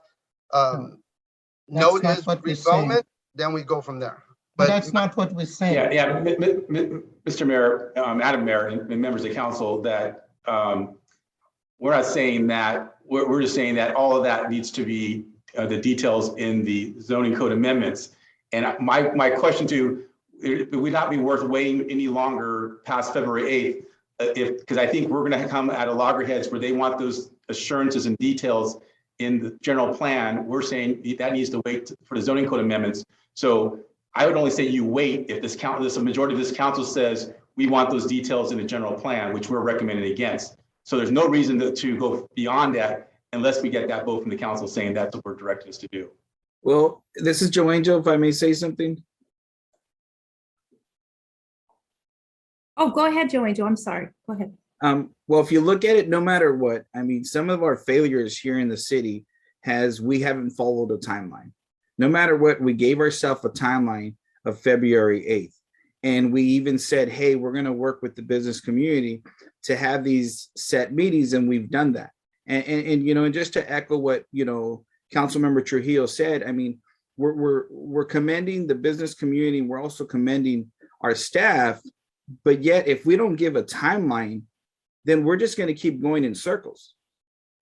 note is redevelopment, then we go from there. But that's not what we're saying. Yeah, Mr. Mayor, Madam Mayor, and members of the council, that we're not saying that. We're just saying that all of that needs to be the details in the zoning code amendments. And my question to you, it would not be worth waiting any longer past February 8th, because I think we're going to come at a loggerheads where they want those assurances and details in the general plan. We're saying that needs to wait for the zoning code amendments. So I would only say you wait if a majority of this council says we want those details in the general plan, which we're recommending against. So there's no reason to go beyond that unless we get that vote from the council saying that's what we're directing us to do. Well, this is Joe Angel, if I may say something. Oh, go ahead, Joe Angel. I'm sorry. Go ahead. Well, if you look at it, no matter what, some of our failures here in the city we haven't followed a timeline. No matter what, we gave ourselves a timeline of February 8th. And we even said, hey, we're going to work with the business community to have these set meetings, and we've done that. And just to echo what, Councilmember Trujillo said, we're commending the business community. We're also commending our staff. But yet, if we don't give a timeline, then we're just going to keep going in circles.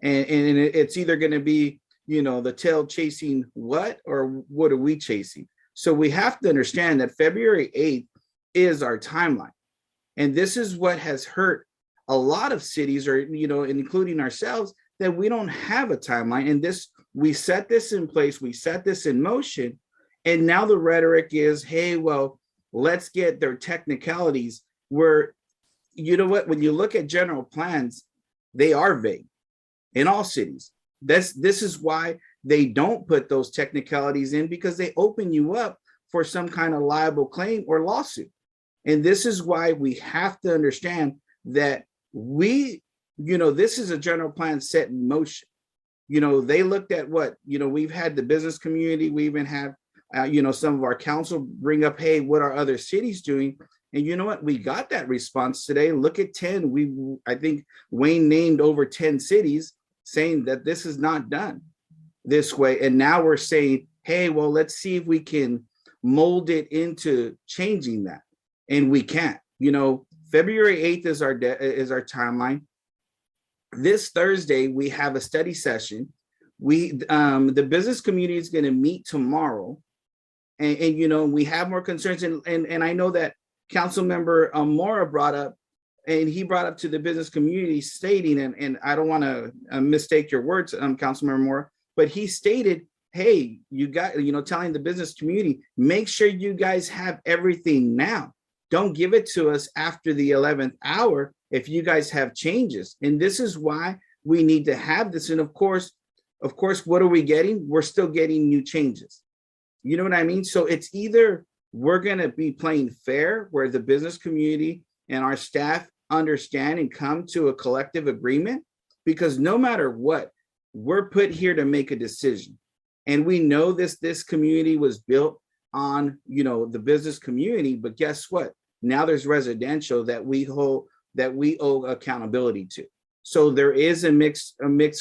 And it's either going to be, the tail chasing what, or what are we chasing? So we have to understand that February 8th is our timeline. And this is what has hurt a lot of cities, or, including ourselves, that we don't have a timeline. And we set this in place, we set this in motion. And now the rhetoric is, hey, well, let's get their technicalities, where, when you look at general plans, they are vague in all cities. This is why they don't put those technicalities in, because they open you up for some kind of liable claim or lawsuit. And this is why we have to understand that this is a general plan set in motion. They looked at what, we've had the business community, we even have Some of our council bring up, hey, what are other cities doing? And you know what? We got that response today. Look at 10. I think Wayne named over 10 cities saying that this is not done this way. And now we're saying, hey, well, let's see if we can mold it into changing that. And we can't. February 8th is our timeline. This Thursday, we have a study session. The business community is going to meet tomorrow. And we have more concerns. And I know that Councilmember Mora brought up, and he brought up to the business community stating, and I don't want to mistake your words, Councilmember Mora, but he stated, hey, you got, telling the business community, make sure you guys have everything now. Don't give it to us after the 11th hour if you guys have changes. And this is why we need to have this. And of course, what are we getting? We're still getting new changes. You know what I mean? So it's either we're going to be playing fair, where the business community and our staff understand and come to a collective agreement, because no matter what, we're put here to make a decision. And we know this community was built on, the business community, but guess what? Now there's residential that we owe accountability to. So there is a mixed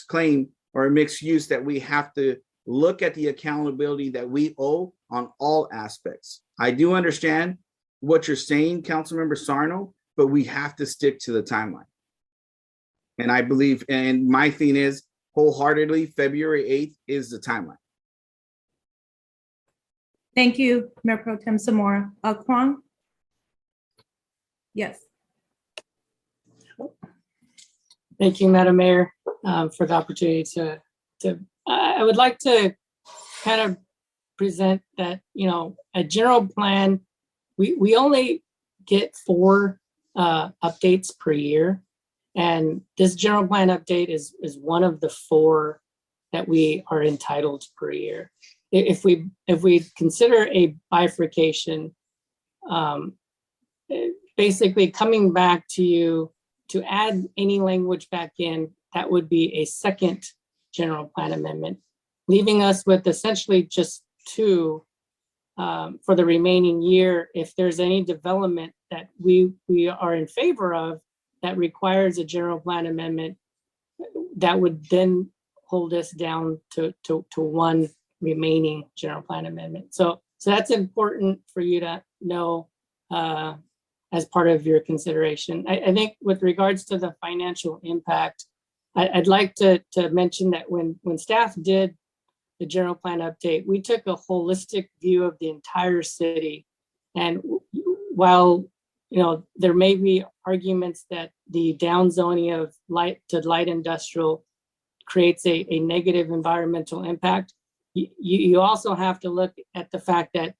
claim or a mixed use that we have to look at the accountability that we owe on all aspects. I do understand what you're saying, Councilmember Sarno, but we have to stick to the timeline. And I believe, and my thing is wholeheartedly, February 8th is the timeline. Thank you, Mayor Pro Tem Zamora. Kwong? Yes. Thank you, Madam Mayor, for the opportunity I would like to kind of present that, a general plan, we only get 4 updates per year. And this general plan update is one of the 4 that we are entitled per year. If we consider a bifurcation, basically coming back to you to add any language back in, that would be a second general plan amendment, leaving us with essentially just 2 for the remaining year. If there's any development that we are in favor of that requires a general plan amendment, that would then hold us down to 1 remaining general plan amendment. So that's important for you to know as part of your consideration. I think with regards to the financial impact, I'd like to mention that when staff did the general plan update, we took a holistic view of the entire city. And while there may be arguments that the downzoning of light to light industrial creates a negative environmental impact, you also have to look at the fact that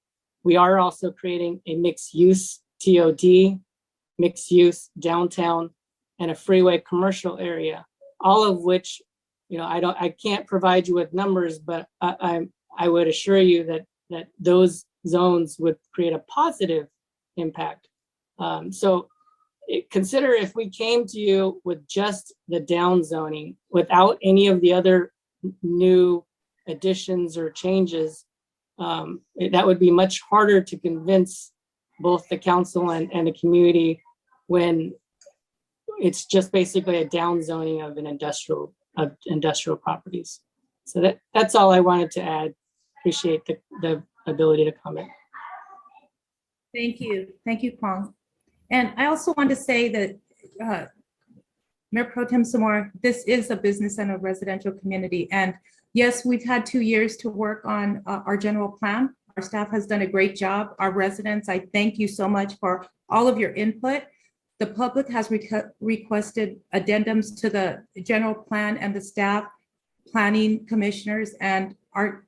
we are also creating a mixed use TOD, mixed use downtown, and a freeway commercial area, all of which, I can't provide you with numbers, but I would assure you that those zones would create a positive impact. So consider if we came to you with just the downzoning without any of the other new additions or changes, that would be much harder to convince both the council and the community when it's just basically a downzoning of industrial properties. So that's all I wanted to add. Appreciate the ability to comment. Thank you, Kwong. And I also want to say that Mayor Pro Tem Zamora, this is a business and a residential community. And yes, we've had 2 years to work on our general plan. Our staff has done a great job. Our residents, I thank you so much for all of your input. The public has requested addendums to the general plan, and the staff, planning commissioners, and our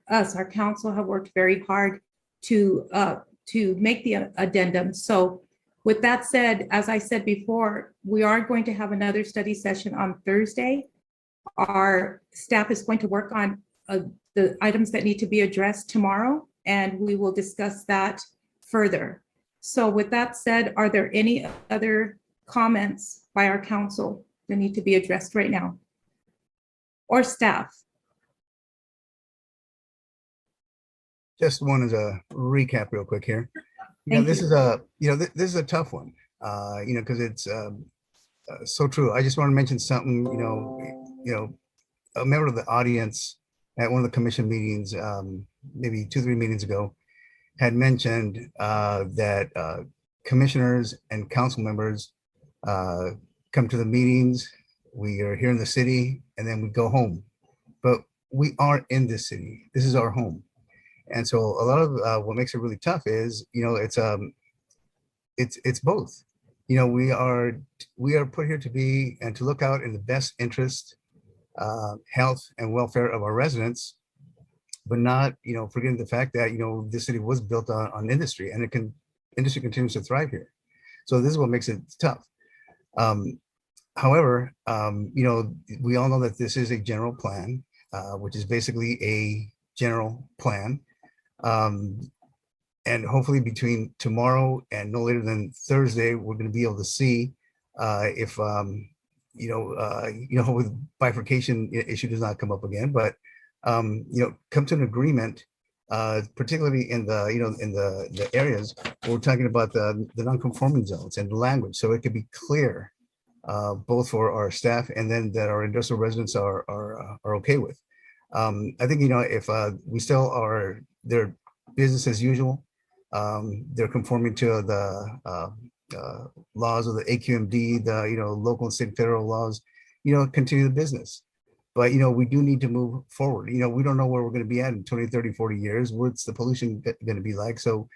council have worked very hard to make the addendum. So with that said, as I said before, we are going to have another study session on Thursday. Our staff is going to work on the items that need to be addressed tomorrow, and we will discuss that further. So with that said, are there any other comments by our council that need to be addressed right now? Or staff? just wanted to recap real quick here. Thank This you. is a, this is a tough one, because it's so true. I just want to mention something, a member of the audience at one of the commission meetings, maybe 2-3 meetings ago, had mentioned that commissioners and council members come to the meetings, we are here in the city, and then we go home. But we aren't in this city. This is our home. And so a lot of what makes it really tough is, it's both. We are put here to be and to look out in the best interest, health and welfare of our residents, but not, forgetting the fact that, this city was built on industry, and industry continues to thrive here. So this is what makes it tough. However, we all know that this is a general plan, which is basically a general plan. And hopefully between tomorrow and no later than Thursday, we're going to be able to see if, with bifurcation issue does not come up again, but, come to an agreement, particularly in the areas where we're talking about the non-conforming zones and the language, so it could be clear, both for our staff and then that our industrial residents are okay with. I think, if we still are, they're business as usual, they're conforming to the laws of the AQMD, the, local and state and federal laws, continue the business. But, we do need to move forward. We don't know where we're going to be at in 20, 30, 40 years. What's the pollution going to be like? So,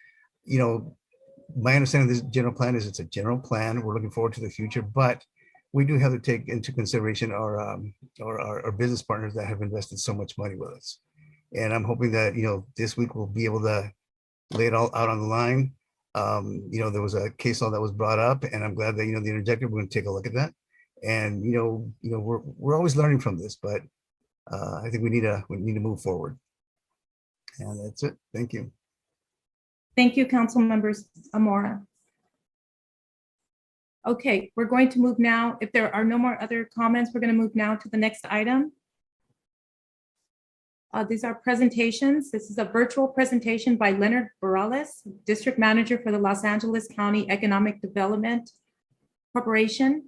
my understanding of this general plan is it's a general plan. We're looking forward to the future, but we do have to take into consideration our business partners that have invested so much money with us. And I'm hoping that, this week we'll be able to lay it all out on the line. There was a case law that was brought up, and I'm glad that, the interjected, we're going to take a look at that. And, we're always learning from this, but I think we need to move forward. And that's it. Thank you. Thank you, Council Members Amora. Okay, we're going to move now. If there are no more other comments, we're going to move now to the next item. These are presentations. This is a virtual presentation by Leonard Bareilles, District Manager for the Los Angeles County Economic Development Corporation,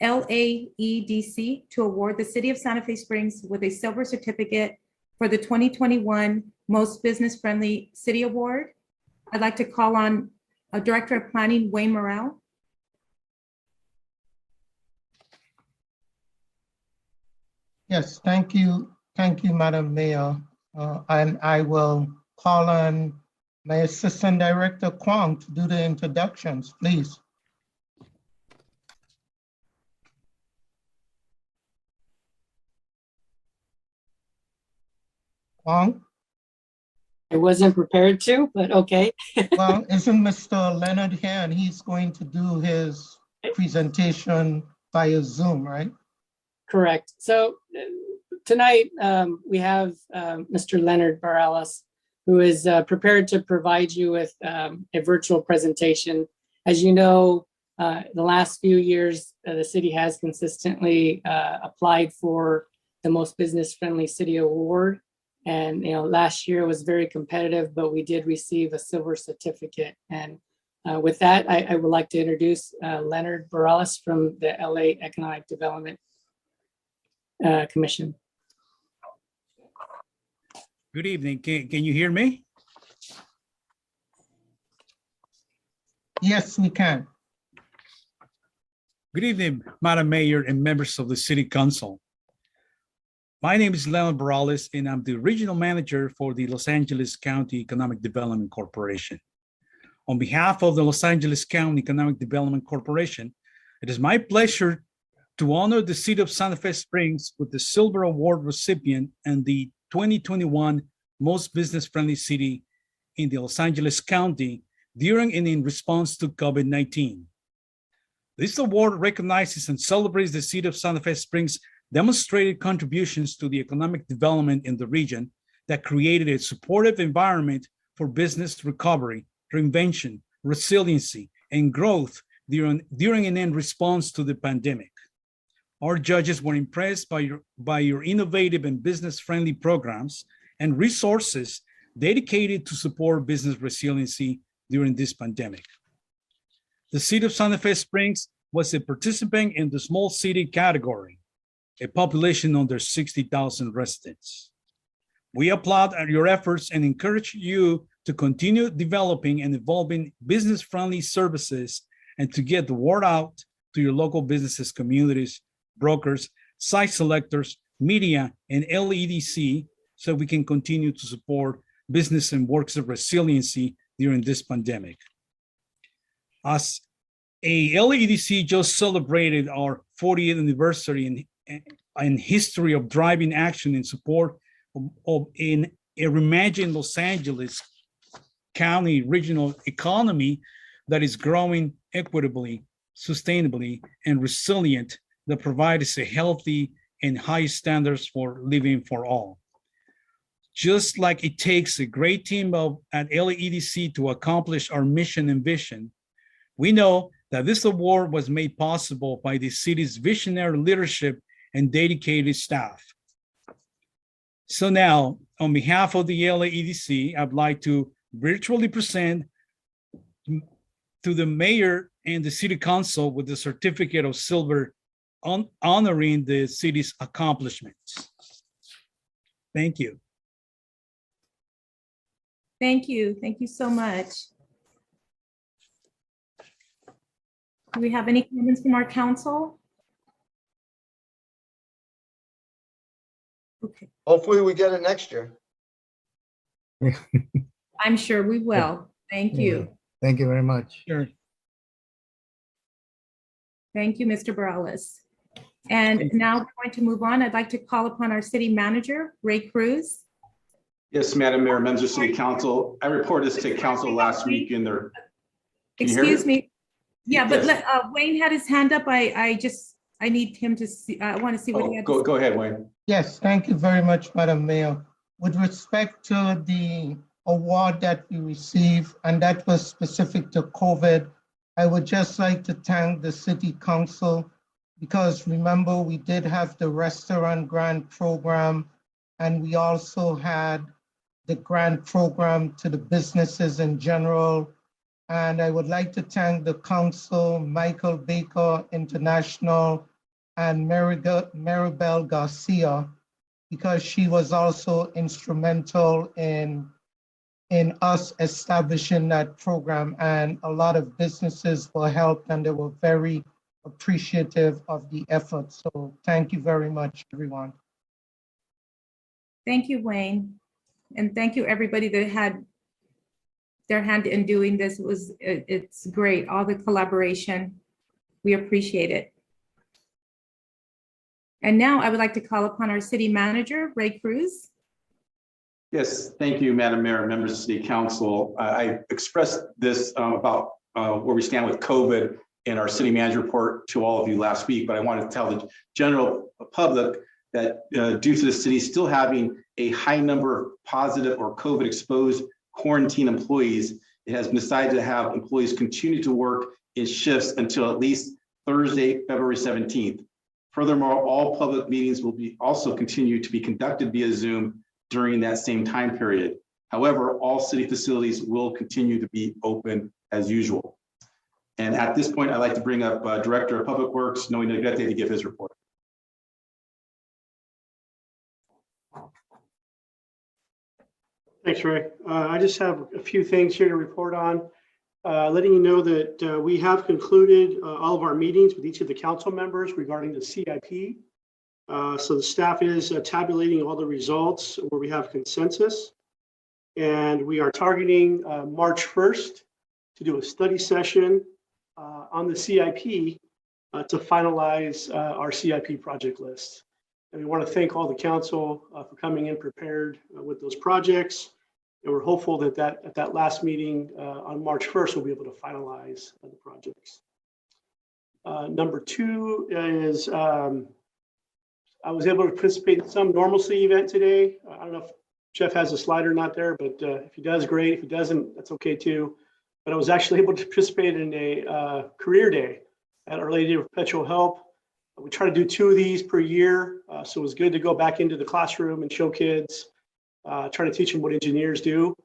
LAEDC, to award the City of Santa Fe Springs with a silver certificate for the 2021 Most Business Friendly City Award. I'd like to call on Director of Planning, Wayne Morrell. Yes, thank you. Thank you, Madam Mayor. And I will call on my Assistant Director Kwong to do the introductions, please. Kwong? I wasn't prepared to, but okay. Well, isn't Mr. Leonard here, and he's going to do his presentation via Zoom, right? Correct. So tonight we have Mr. Leonard Bareilles, who is prepared to provide you with a virtual presentation. As you know, the last few years, the city has consistently applied for the Most Business Friendly City Award. And last year was very competitive, but we did receive a silver certificate. And with that, I would like to introduce Leonard Bareilles from the LA Economic Development Commission. Good evening. Can you hear me? Yes, we can. Good evening, Madam Mayor and members of the City Council. My name is Leonard Bareilles, and I'm the Regional Manager for the Los Angeles County Economic Development Corporation. On behalf of the Los Angeles County Economic Development Corporation, it is my pleasure to honor the City of Santa Fe Springs with the Silver Award recipient and the 2021 Most Business Friendly City in the Los Angeles County during and in response to COVID-19. This award recognizes and celebrates the City of Santa Fe Springs' demonstrated contributions to the economic development in the region that created a supportive environment for business recovery, reinvention, resiliency, and growth during and in response to the pandemic. Our judges were impressed by your innovative and business-friendly programs and resources dedicated to support business resiliency during this pandemic. The city of Santa Fe Springs was a participant in the small city category, a population under 60,000 residents. We applaud your efforts and encourage you to continue developing and evolving business-friendly services and to get the word out to your local businesses, communities, brokers, site selectors, media, and LEDC so we can continue to support business and works of resiliency during this pandemic. As a LEDC just celebrated our 40th anniversary in history of driving action in support of a reimagined Los Angeles County regional economy that is growing equitably, sustainably, and resilient, that provides a healthy and high standards for living for all. Just like it takes a great team at LEDC to accomplish our mission and vision, we know that this award was made possible by the city's visionary leadership and dedicated staff. So now, on behalf of the LAEDC, I'd like to virtually present to the mayor and the city council with the certificate of silver honoring the city's accomplishments. Thank you. Thank you. Thank you so much. Do we have any comments from our council? Okay. Hopefully we get it next year. I'm sure we will. Thank you. Thank you very much. Sure. Thank you, Mr. Bareilles. And now we're going to move on. I'd like to call upon our city manager, Ray Cruz. Yes, Madam Mayor, members of City Council. I reported this to council last week in their. Can you hear Excuse me. Yeah, but Yes. Wayne had his hand up. I need him to see, I want to see what he had to say. Go ahead, Wayne. Yes, thank you very much, Madam Mayor. With respect to the award that we received, and that was specific to COVID, I would just like to thank the City Council because remember, we did have the restaurant grant program, and we also had the grant program to the businesses in general. And I would like to thank the council, Michael Baker International, and Maribel Garcia, because she was also instrumental in us establishing that program. And a lot of businesses were helped and they were very appreciative of the effort. So thank you very much, everyone. Thank you, Wayne. And thank you, everybody that had their hand in doing this. It's great, all the collaboration. We appreciate it. And now I would like to call upon our city manager, Ray Cruz. Yes, thank you, Madam Mayor, and members of City Council. I expressed this about where we stand with COVID in our city manager report to all of you last week, but I wanted to tell the general public that due to the city still having a high number of positive or COVID exposed quarantine employees, it has been decided to have employees continue to work in shifts until at least Thursday, February 17th. Furthermore, all public meetings will be also continue to be conducted via Zoom during that same time period. However, all city facilities will continue to be open as usual. And at this point, I'd like to bring up Director of Public Works, Noe Negrete, to give his report. Thanks, Ray. I just have a few things here to report on. Letting you know that we have concluded all of our meetings with each of the council members regarding the CIP. So the staff is tabulating all the results where we have consensus. And we are targeting March 1st to do a study session on the CIP to finalize our CIP project list. And we want to thank all the council for coming in prepared with those projects. And we're hopeful that at that last meeting on March 1st, we'll be able to finalize the projects. Number two is I was able to participate in some normalcy event today. I don't know if Jeff has a slide or not there, but if he does, great. If he doesn't, that's okay too. But I was actually able to participate in a career day at Our Lady of Perpetual Help. We try to do 2 of these per year. So it was good to go back into the classroom and show kids trying to teach them what engineers do.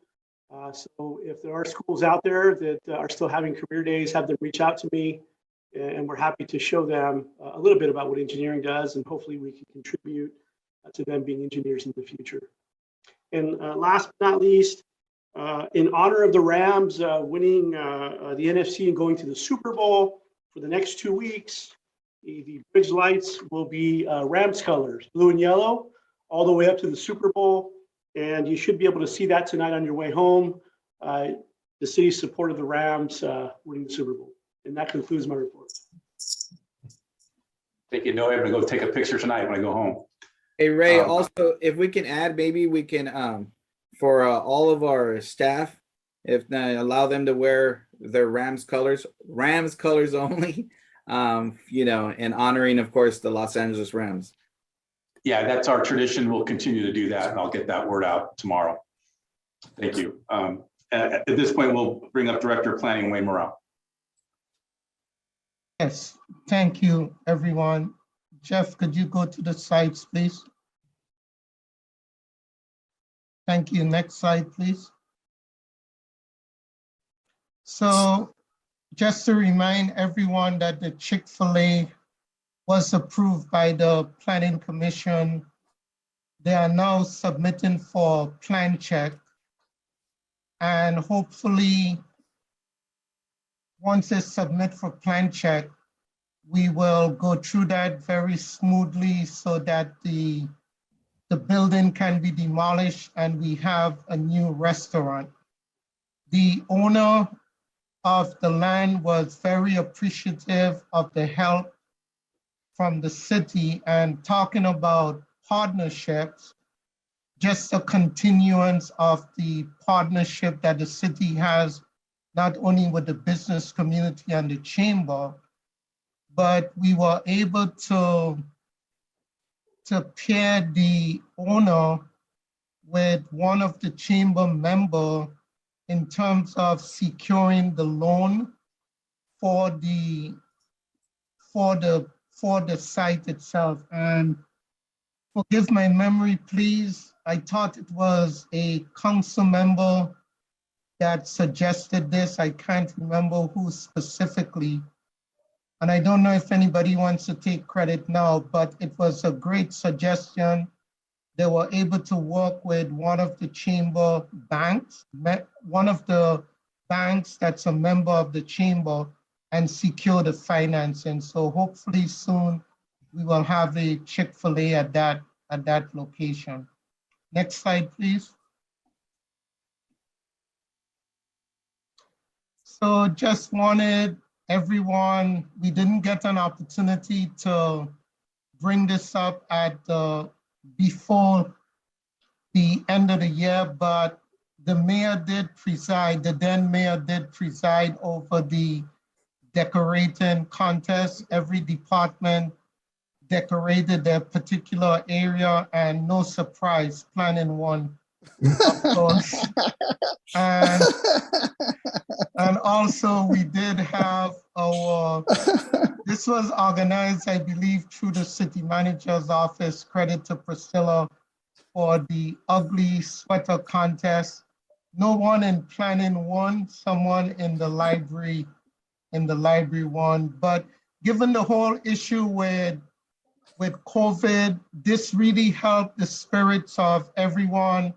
So if there are schools out there that are still having career days, have them reach out to me, and we're happy to show them a little bit about what engineering does, and hopefully we can contribute to them being engineers in the future. And last but not least, in honor of the Rams winning the NFC and going to the Super Bowl for the next 2 weeks, the bridge lights will be Rams colors, blue and yellow, all the way up to the Super Bowl. And you should be able to see that tonight on your way home. The city supported the Rams winning the Super Bowl. And that concludes my report. Thank you, Noah. I'm gonna go take a picture tonight when I go home. Hey, Ray, also, if we can add, maybe we can, for all of our staff, if allow them to wear their Rams colors only, you know, and honoring, of course, the Los Angeles Rams. Yeah, that's our tradition. We'll continue to do that, and I'll get that word out tomorrow. Thank you. At this point, we'll bring up Director of Planning, Wayne Morrell. Yes, thank you, everyone. Jeff, could you go to the slides, please? Thank you. Next slide, please. So just to remind everyone that the Chick-fil-A was approved by the Planning Commission. They are now submitting for plan check. And hopefully, once they submit for plan check, we will go through that very smoothly so that the building can be demolished and we have a new restaurant. The owner of the land was very appreciative of the help from the city, and talking about partnerships, just a continuance of the partnership that the city has, not only with the business community and the chamber, but we were able to pair the owner with one of the chamber member in terms of securing the loan for the site itself. And forgive my memory, please. I thought it was a council member that suggested this. I can't remember who specifically. And I don't know if anybody wants to take credit now, but it was a great suggestion. They were able to work with one of the chamber banks, one of the banks that's a member of the chamber, and secure the financing. So hopefully soon we will have a Chick-fil-A at that location. Next slide, please. So just wanted everyone, we didn't get an opportunity to bring this up before the end of the year, but the mayor did preside, the then mayor did preside over the decorating contest. Every department decorated their particular area, and no surprise, planning won, of course. And also we did have this was organized, I believe, through the city manager's office. Credit to Priscilla for the ugly sweater contest. No one in planning won, someone in the library won. But given the whole issue with COVID, this really helped the spirits of everyone.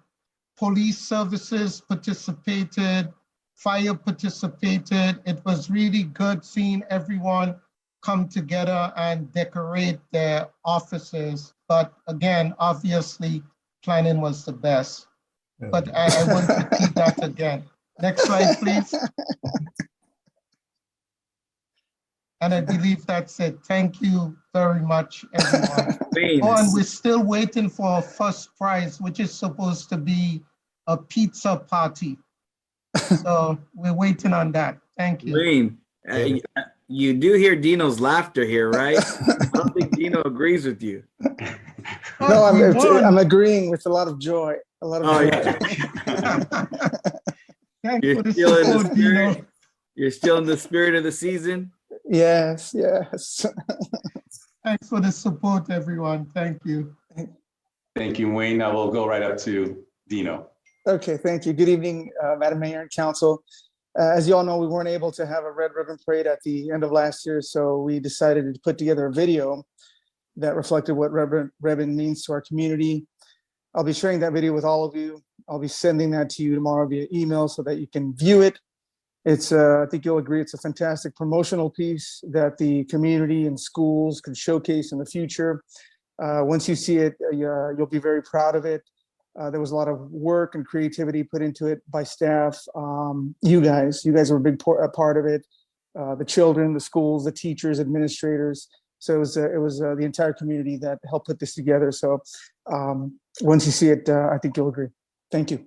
Police services participated, fire participated. It was really good seeing everyone come together and decorate their offices. But again, obviously, planning was the best. But I want to repeat that again. Next slide, please. And I believe that's it. Thank you very much, everyone. Oh, and we're still waiting for a first prize, which is supposed to be a pizza party. So we're waiting on that. Thank you. Wayne, you do hear Dino's laughter here, right? I don't think Dino agrees with you. No, I'm agreeing with a lot of joy. A lot of joy. Yeah. You're still in the spirit of the season? Yes, yes. Thanks for the support, everyone. Thank you. Thank you, Wayne. Now we'll go right up to Dino. Okay, thank you. Good evening, Madam Mayor and Council. As you all know, we weren't able to have a Red Ribbon Parade at the end of last year, so we decided to put together a video that reflected what Red Ribbon means to our community. I'll be sharing that video with all of you. I'll be sending that to you tomorrow via email so that you can view it. It's, I think you'll agree, it's a fantastic promotional piece that the community and schools can showcase in the future. Once you see it, you'll be very proud of it. There was a lot of work and creativity put into it by staff. You guys were a big part of it. The children, the schools, the teachers, administrators. So it was the entire community that helped put this together. So once you see it, I think you'll agree. Thank you.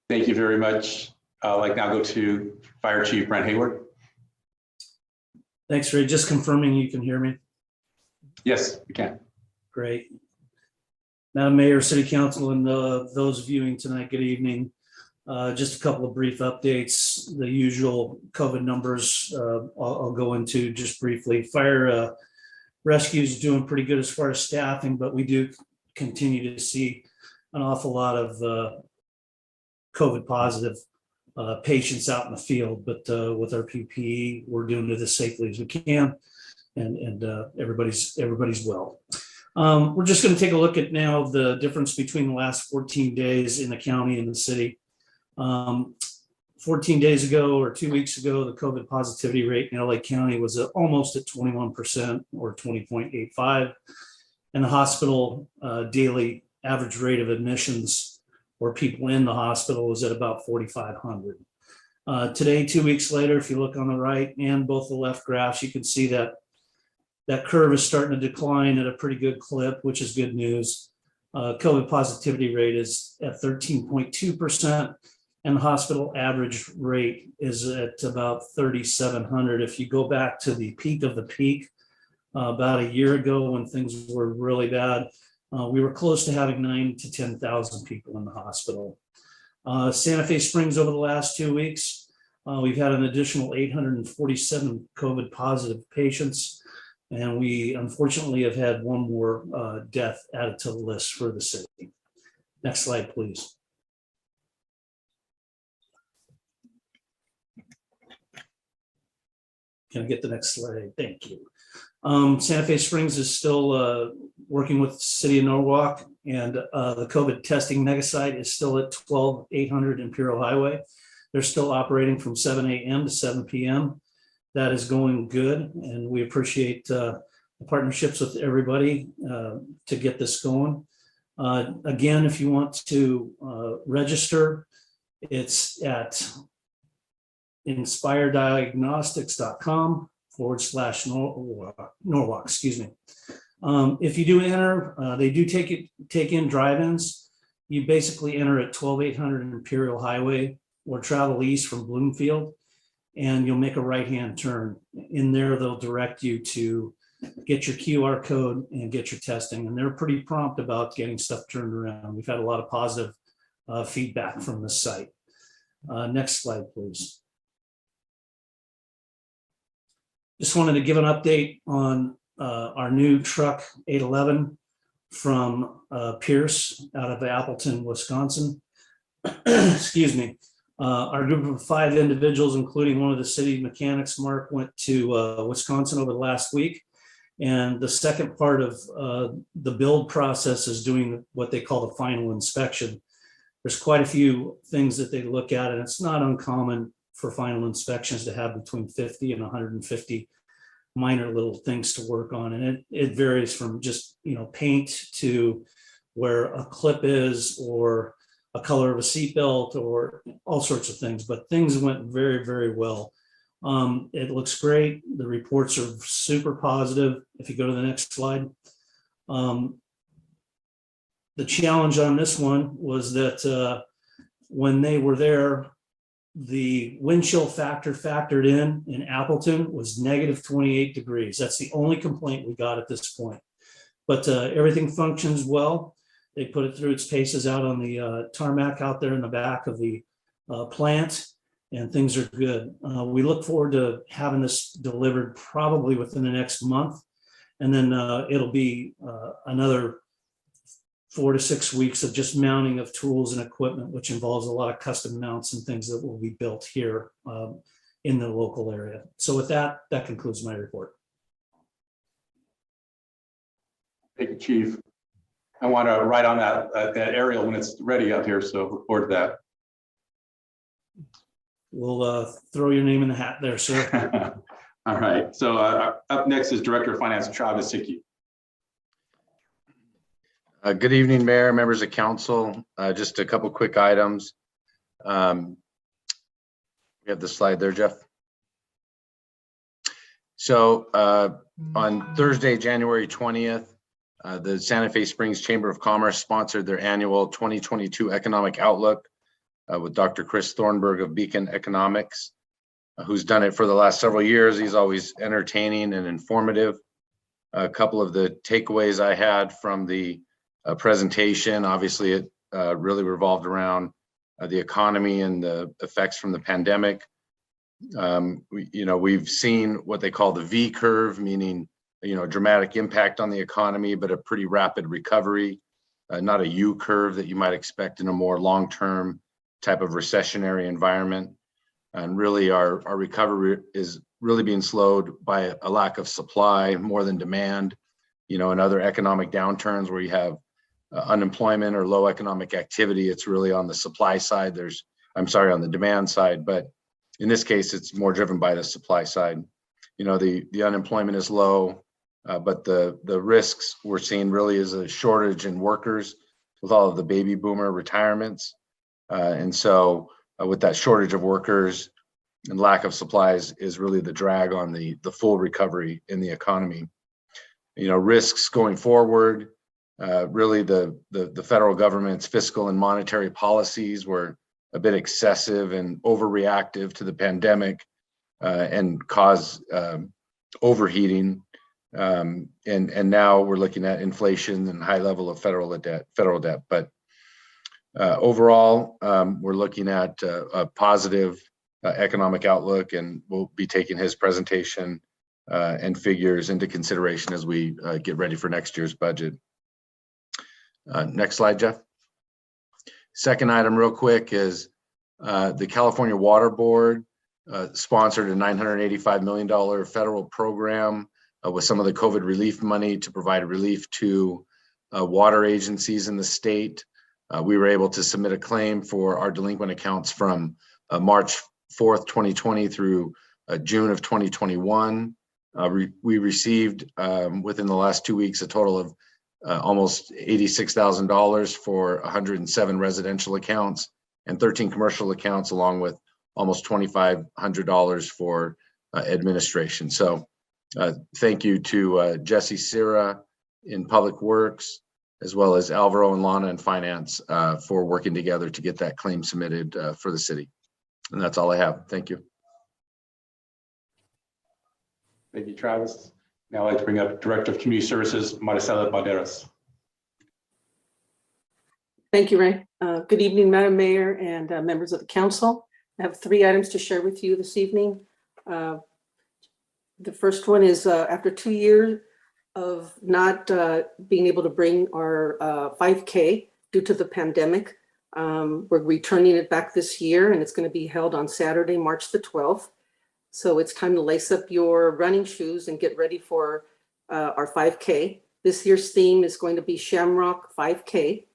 Thank you very much. I'd like now go to Fire Chief Brent Hayward. Thanks, Ray. Just confirming you can hear me. Yes, you can. Great. Madam Mayor, City Council, and those viewing tonight, good evening. Just a couple of brief updates. The usual COVID numbers I'll go into just briefly. Fire rescue is doing pretty good as far as staffing, but we do continue to see an awful lot of COVID positive patients out in the field, but with our PPE, we're doing it as safely as we can, and everybody's well. We're just going to take a look at now the difference between the last 14 days in the county and the city. 14 days ago or 2 weeks ago, the COVID positivity rate in LA County was almost at 21% or 20.85, and the hospital daily average rate of admissions or people in the hospital was at about 4,500. Today, 2 weeks later, if you look on the right and both the left graphs, you can see that that curve is starting to decline at a pretty good clip, which is good news. COVID positivity rate is at 13.2%, and the hospital average rate is at about 3,700. If you go back to the peak of the peak about a year ago when things were really bad, we were close to having 9,000 to 10,000 people in the hospital. Santa Fe Springs over the last 2 weeks, we've had an additional 847 COVID positive patients. And we unfortunately have had one more death added to the list for the city. Next slide, please. Can I get the next slide? Thank you. Santa Fe Springs is still working with the city of Norwalk, and the COVID testing mega site is still at 12800 Imperial Highway. They're still operating from 7 a.m. to 7 p.m. That is going good, and we appreciate the partnerships with everybody to get this going. Again, if you want to register, it's at inspirediagnostics.com/Norwalk, excuse me. If you do enter, they do take in drive-ins. You basically enter at 12800 Imperial Highway or travel east from Bloomfield, and you'll make a right-hand turn. In there, they'll direct you to get your QR code and get your testing. And they're pretty prompt about getting stuff turned around. We've had a lot of positive feedback from this site. Next slide, please. Just wanted to give an update on our new truck 811 from Pierce out of Appleton, Wisconsin. Excuse me. Our group of 5 individuals, including one of the city mechanics, Mark, went to Wisconsin over the last week. And the second part of the build process is doing what they call the final inspection. There's quite a few things that they look at, and it's not uncommon for final inspections to have between 50 and 150 minor little things to work on. And it varies from just, paint to where a clip is, or a color of a seatbelt, or all sorts of things, but things went very, very well. It looks great. The reports are super positive. If you go to the next slide. The challenge on this one was that when they were there, the wind chill factor factored in Appleton was -28 degrees. That's the only complaint we got at this point. But everything functions well. They put it through its paces out on the tarmac out there in the back of the plant, and things are good. We look forward to having this delivered probably within the next month, and then it'll be another 4 to 6 weeks of just mounting of tools and equipment, which involves a lot of custom mounts and things that will be built here in the local area. So with that, that concludes my report. Thank you, Chief. I want to write on that aerial when it's ready up here, so look forward to that. We'll throw your name in the hat there, sir. All right, so up next is Director of Finance, Travis Hickey. Good evening, Mayor, members of council. Just a couple quick items. We have the slide there, Jeff. So on Thursday, January 20th, the Santa Fe Springs Chamber of Commerce sponsored their annual 2022 Economic Outlook with Dr. Chris Thornburg of Beacon Economics, who's done it for the last several years. He's always entertaining and informative. A couple of the takeaways I had from the presentation, obviously it really revolved around the economy and the effects from the pandemic. We've seen what they call the V curve, meaning dramatic impact on the economy, but a pretty rapid recovery, not a U curve that you might expect in a more long-term type of recessionary environment. And really our recovery is really being slowed by a lack of supply more than demand. In other economic downturns where you have unemployment or low economic activity, it's really on the supply side. On the demand side, but in this case, it's more driven by the supply side. The unemployment is low, but the risks we're seeing really is a shortage in workers with all of the baby boomer retirements. And so with that shortage of workers and lack of supplies is really the drag on the full recovery in the economy. Risks going forward, really the federal government's fiscal and monetary policies were a bit excessive and overreactive to the pandemic and cause overheating. And now we're looking at inflation and high level of federal debt. But overall, we're looking at a positive economic outlook, and we'll be taking his presentation and figures into consideration as we get ready for next year's budget. Next slide, Jeff. Second item real quick is the California Water Board sponsored a $985 million federal program with some of the COVID relief money to provide relief to water agencies in the state. We were able to submit a claim for our delinquent accounts from March 4th, 2020 through June of 2021. We received within the last 2 weeks a total of almost $86,000 for 107 residential accounts and 13 commercial accounts, along with almost $2,500 for administration. So thank you to Jesse Sira in Public Works, as well as Alvaro and Lana in Finance for working together to get that claim submitted for the city. And that's all I have. Thank you. Thank you, Travis. Now I'd like to bring up Director of Community Services, Maricela Balderas. Thank you, Ray. Good evening, Madam Mayor and members of the council. I have 3 items to share with you this evening. The first one is after 2 years of not being able to bring our 5K due to the pandemic, we're returning it back this year, and it's going to be held on Saturday, March the 12th. So it's time to lace up your running shoes and get ready for our 5K. This year's theme is going to be Shamrock 5K.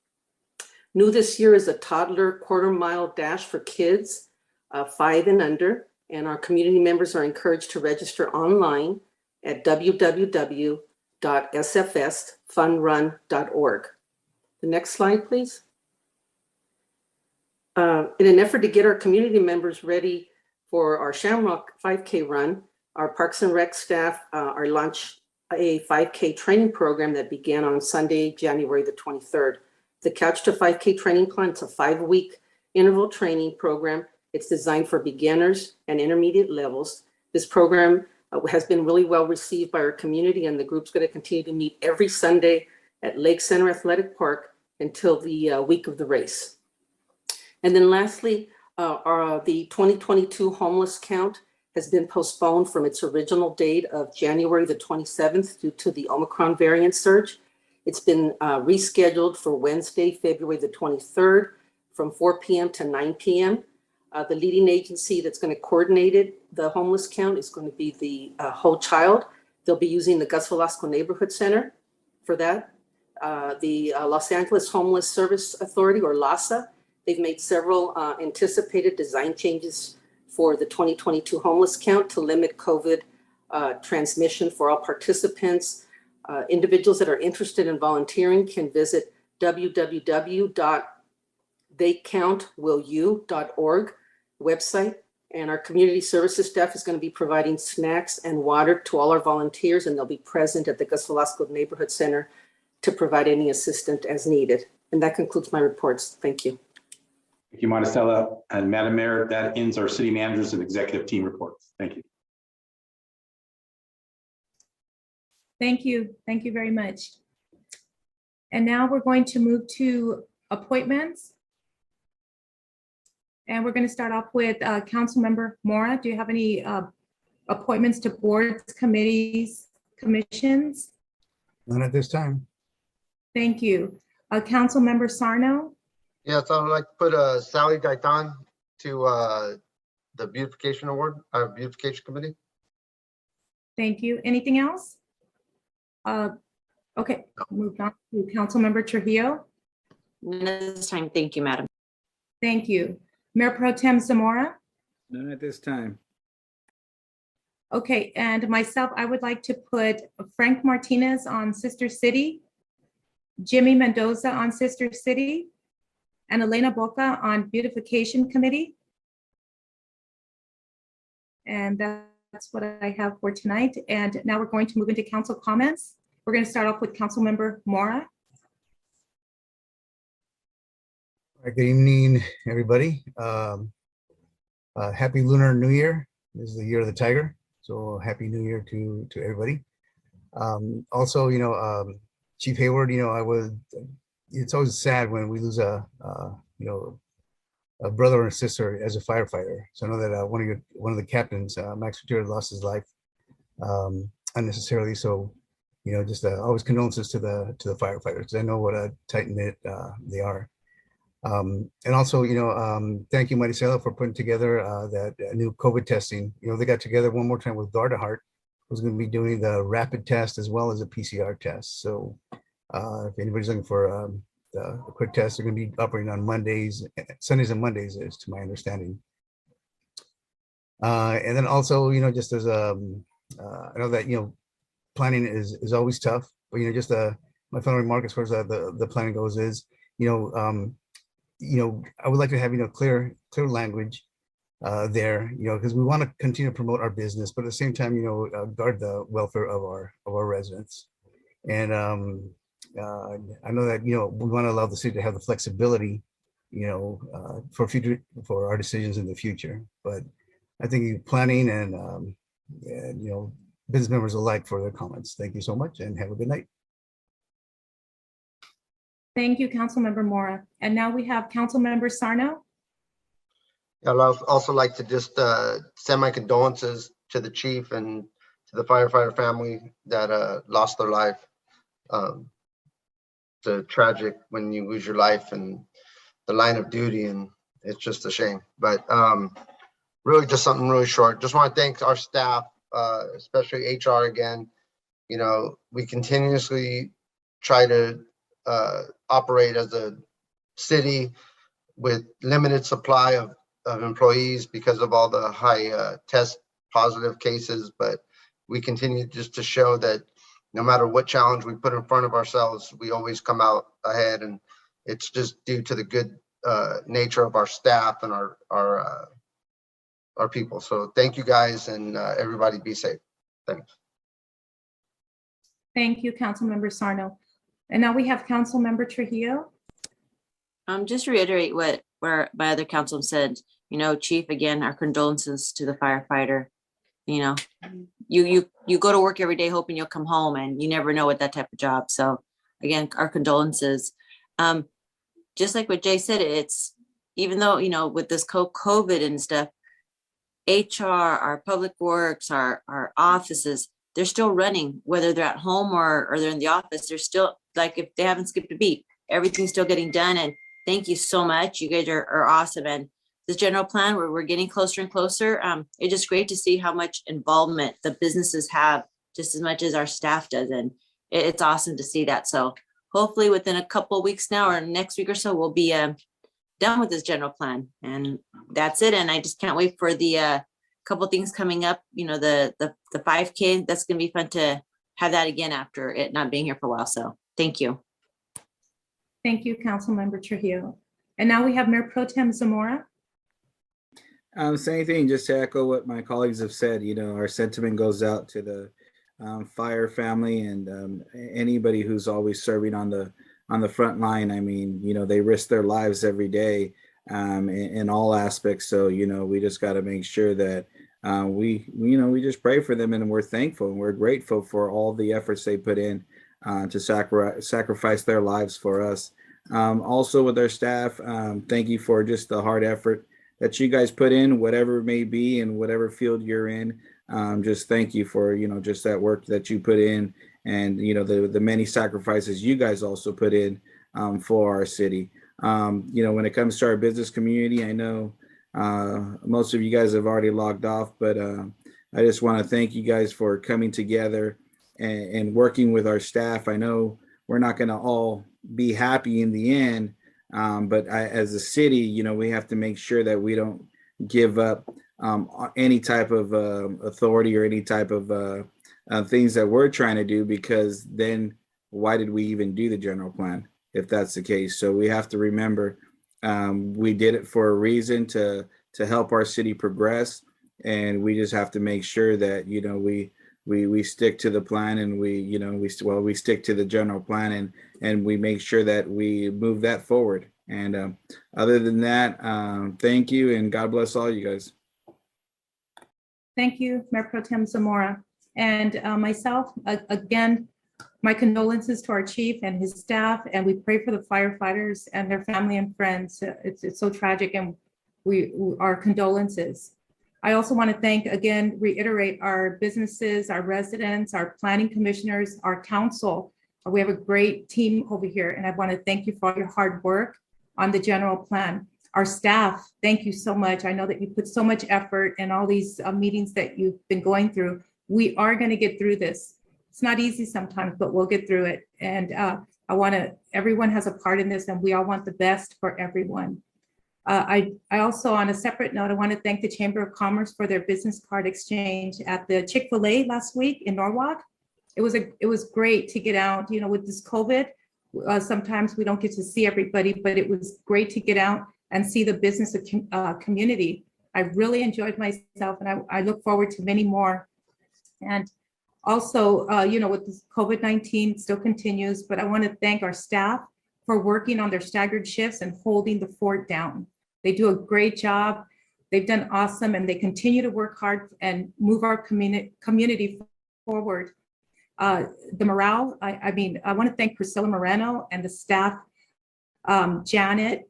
New this year is a toddler quarter-mile dash for kids 5 and under, and our community members are encouraged to register online at www.sfsfunrun.org. The next slide, please. In an effort to get our community members ready for our Shamrock 5K run, our Parks and Rec staff are launched a 5K training program that began on Sunday, January the 23rd. The Couch to 5K training plan, it's a 5-week interval training program. It's designed for beginners and intermediate levels. This program has been really well received by our community, and the group's going to continue to meet every Sunday at Lake Center Athletic Park until the week of the race. And then lastly, the 2022 homeless count has been postponed from its original date of January the 27th due to the Omicron variant surge. It's been rescheduled for Wednesday, February the 23rd from 4 p.m. to 9 p.m. The leading agency that's going to coordinate it, the homeless count, is going to be the Whole Child. They'll be using the Gus Velasco Neighborhood Center for that. The Los Angeles Homeless Service Authority, or LASA, they've made several anticipated design changes for the 2022 homeless count to limit COVID transmission for all participants. Individuals that are interested in volunteering can visit www.theycountwillyou.org website. And our community services staff is going to be providing snacks and water to all our volunteers, and they'll be present at the Gus Velasco Neighborhood Center to provide any assistance as needed. And that concludes my reports. Thank you. Thank you, Maricela. And Madam Mayor, that ends our city managers and executive team reports. Thank you. Thank you. Thank you very much. And now we're going to move to appointments. And we're going to start off with Councilmember Mora. Do you have any appointments to boards, committees, commissions? None at this time. Thank you. Councilmember Sarno? Yes, I would like to put Sally Gaitan to the beautification award, beautification committee. Thank you. Anything else? Okay, moved on to Councilmember Trujillo. None at this time. Thank you, Madam. Thank you. Mayor Pro Tem Zamora. None at this time. Okay, and myself, I would like to put Frank Martinez on Sister City, Jimmy Mendoza on Sister City, and Elena Boca on Beautification Committee. And that's what I have for tonight. And now we're going to move into council comments. We're going to start off with Councilmember Mora. Good evening, everybody. Happy Lunar New Year. This is the year of the tiger. So happy New Year to everybody. Also, Chief Hayward, it's always sad when we lose a brother or sister as a firefighter. So I know that one of the captains, Max Gutierrez, lost his life unnecessarily. So, just always condolences to the firefighters. I know what a tight knit they are. And also, thank you, Maricela, for putting together that new COVID testing. They got together one more time with Gardahart, who's going to be doing the rapid test as well as a PCR test. So if anybody's looking for a quick test, they're going to be operating on Mondays, Sundays and Mondays, is to my understanding. And then also, just as I know that, planning is always tough, but, just my final remark as far as the planning goes is, I would like to have, clear language there, because we want to continue to promote our business, but at the same time, guard the welfare of our residents. And I know that, we want to allow the city to have the flexibility, for our decisions in the future. But I think planning and business members alike for their comments. Thank you so much and have a good night. Thank you, Councilmember Mora. And now we have Councilmember Sarno. I'd also like to just send my condolences to the chief and to the firefighter family that lost their life. It's tragic when you lose your life in the line of duty, and it's just a shame. But really just something really short. Just want to thank our staff, especially HR again. We continuously try to operate as a city with limited supply of employees because of all the high test positive cases, but we continue just to show that no matter what challenge we put in front of ourselves, we always come out ahead, and it's just due to the good nature of our staff and our people. So thank you guys, and everybody be safe. Thanks. Thank you, Councilmember Sarno. And now we have Councilmember Trujillo. Just reiterate what my other councilman said. Chief, again, our condolences to the firefighter. You go to work every day hoping you'll come home, and you never know with that type of job. So again, our condolences. Just like what Jay said, it's even though, with this COVID and stuff, HR, our public works, our offices, they're still running, whether they're at home or they're in the office. They're still, like, if they haven't skipped a beat, everything's still getting done. And thank you so much. You guys are awesome. And this general plan, where we're getting closer and closer. It's just great to see how much involvement the businesses have, just as much as our staff does. And it's awesome to see that. So hopefully within a couple of weeks now or next week or so, we'll be done with this general plan. And that's it. And I just can't wait for the couple things coming up. You know, the 5K, that's going to be fun to have that again after it not being here for a while. So thank you. Thank you, Councilmember Trujillo. And now we have Mayor Pro Tem Zamora. Same thing, just to echo what my colleagues have said, you know, our sentiment goes out to the fire family and anybody who's always serving on the front line. I mean, you know, they risk their lives every day in all aspects. So, you know, we just got to make sure that we just pray for them, and we're thankful and we're grateful for all the efforts they put in to sacrifice their lives for us. Also with our staff, thank you for just the hard effort that you guys put in, whatever it may be in whatever field you're in. Just thank you for, you know, just that work that you put in, and, you know, the many sacrifices you guys also put in for our city. You know, when it comes to our business community, I know most of you guys have already logged off, but I just want to thank you guys for coming together and working with our staff. I know we're not going to all be happy in the end, but as a city, you know, we have to make sure that we don't give up any type of authority or any type of things that we're trying to do, because then why did we even do the general plan if that's the case? So we have to remember we did it for a reason, to help our city progress, and we just have to make sure that, you know, we stick to the plan, and we stick to the general plan, and we make sure that we move that forward. And other than that, thank you, and God bless all you guys. Thank you, Mayor Pro Tem Zamora. And myself, again, my condolences to our chief and his staff, and we pray for the firefighters and their family and friends. It's so tragic, and our condolences. I also want to reiterate our businesses, our residents, our planning commissioners, our council. We have a great team over here, and I want to thank you for all your hard work on the general plan. Our staff, thank you so much. I know that you put so much effort in all these meetings that you've been going through. We are going to get through this. It's not easy sometimes, but we'll get through it. And everyone has a part in this, and we all want the best for everyone. I also, on a separate note, I want to thank the Chamber of Commerce for their business card exchange at the Chick-fil-A last week in Norwalk. It was great to get out, you know, with this COVID. Sometimes we don't get to see everybody, but it was great to get out and see the business community. I really enjoyed myself, and I look forward to many more. And also, you know, with this COVID-19 still continues, but I want to thank our staff for working on their staggered shifts and holding the fort down. They do a great job. They've done awesome, and they continue to work hard and move our community forward. The morale, I want to thank Priscilla Moreno and the staff, Janet,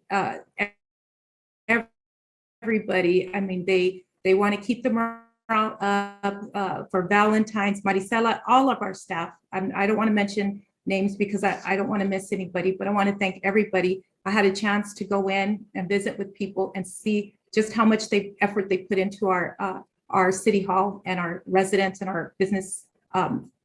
everybody. I mean, they want to keep the morale up for Valentine's, Maricela, all of our staff. I don't want to mention names because I don't want to miss anybody, but I want to thank everybody. I had a chance to go in and visit with people and see just how much effort they put into our city hall and our residents and our business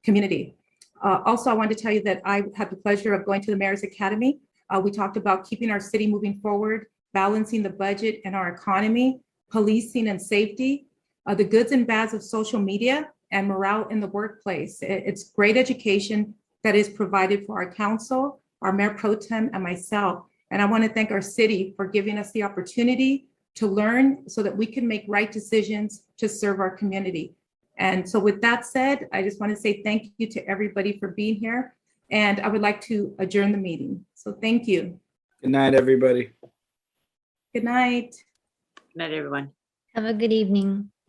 community. Also, I wanted to tell you that I had the pleasure of going to the Mayor's Academy. We talked about keeping our city moving forward, balancing the budget and our economy, policing and safety, the goods and bads of social media, and morale in the workplace. It's great education that is provided for our council, our Mayor Pro Tem, and myself. And I want to thank our city for giving us the opportunity to learn so that we can make right decisions to serve our community. And so with that said, I just want to say thank you to everybody for being here. And I would like to adjourn the meeting. So thank you. Good night, everybody. Good night. Good night, everyone. Have a good evening.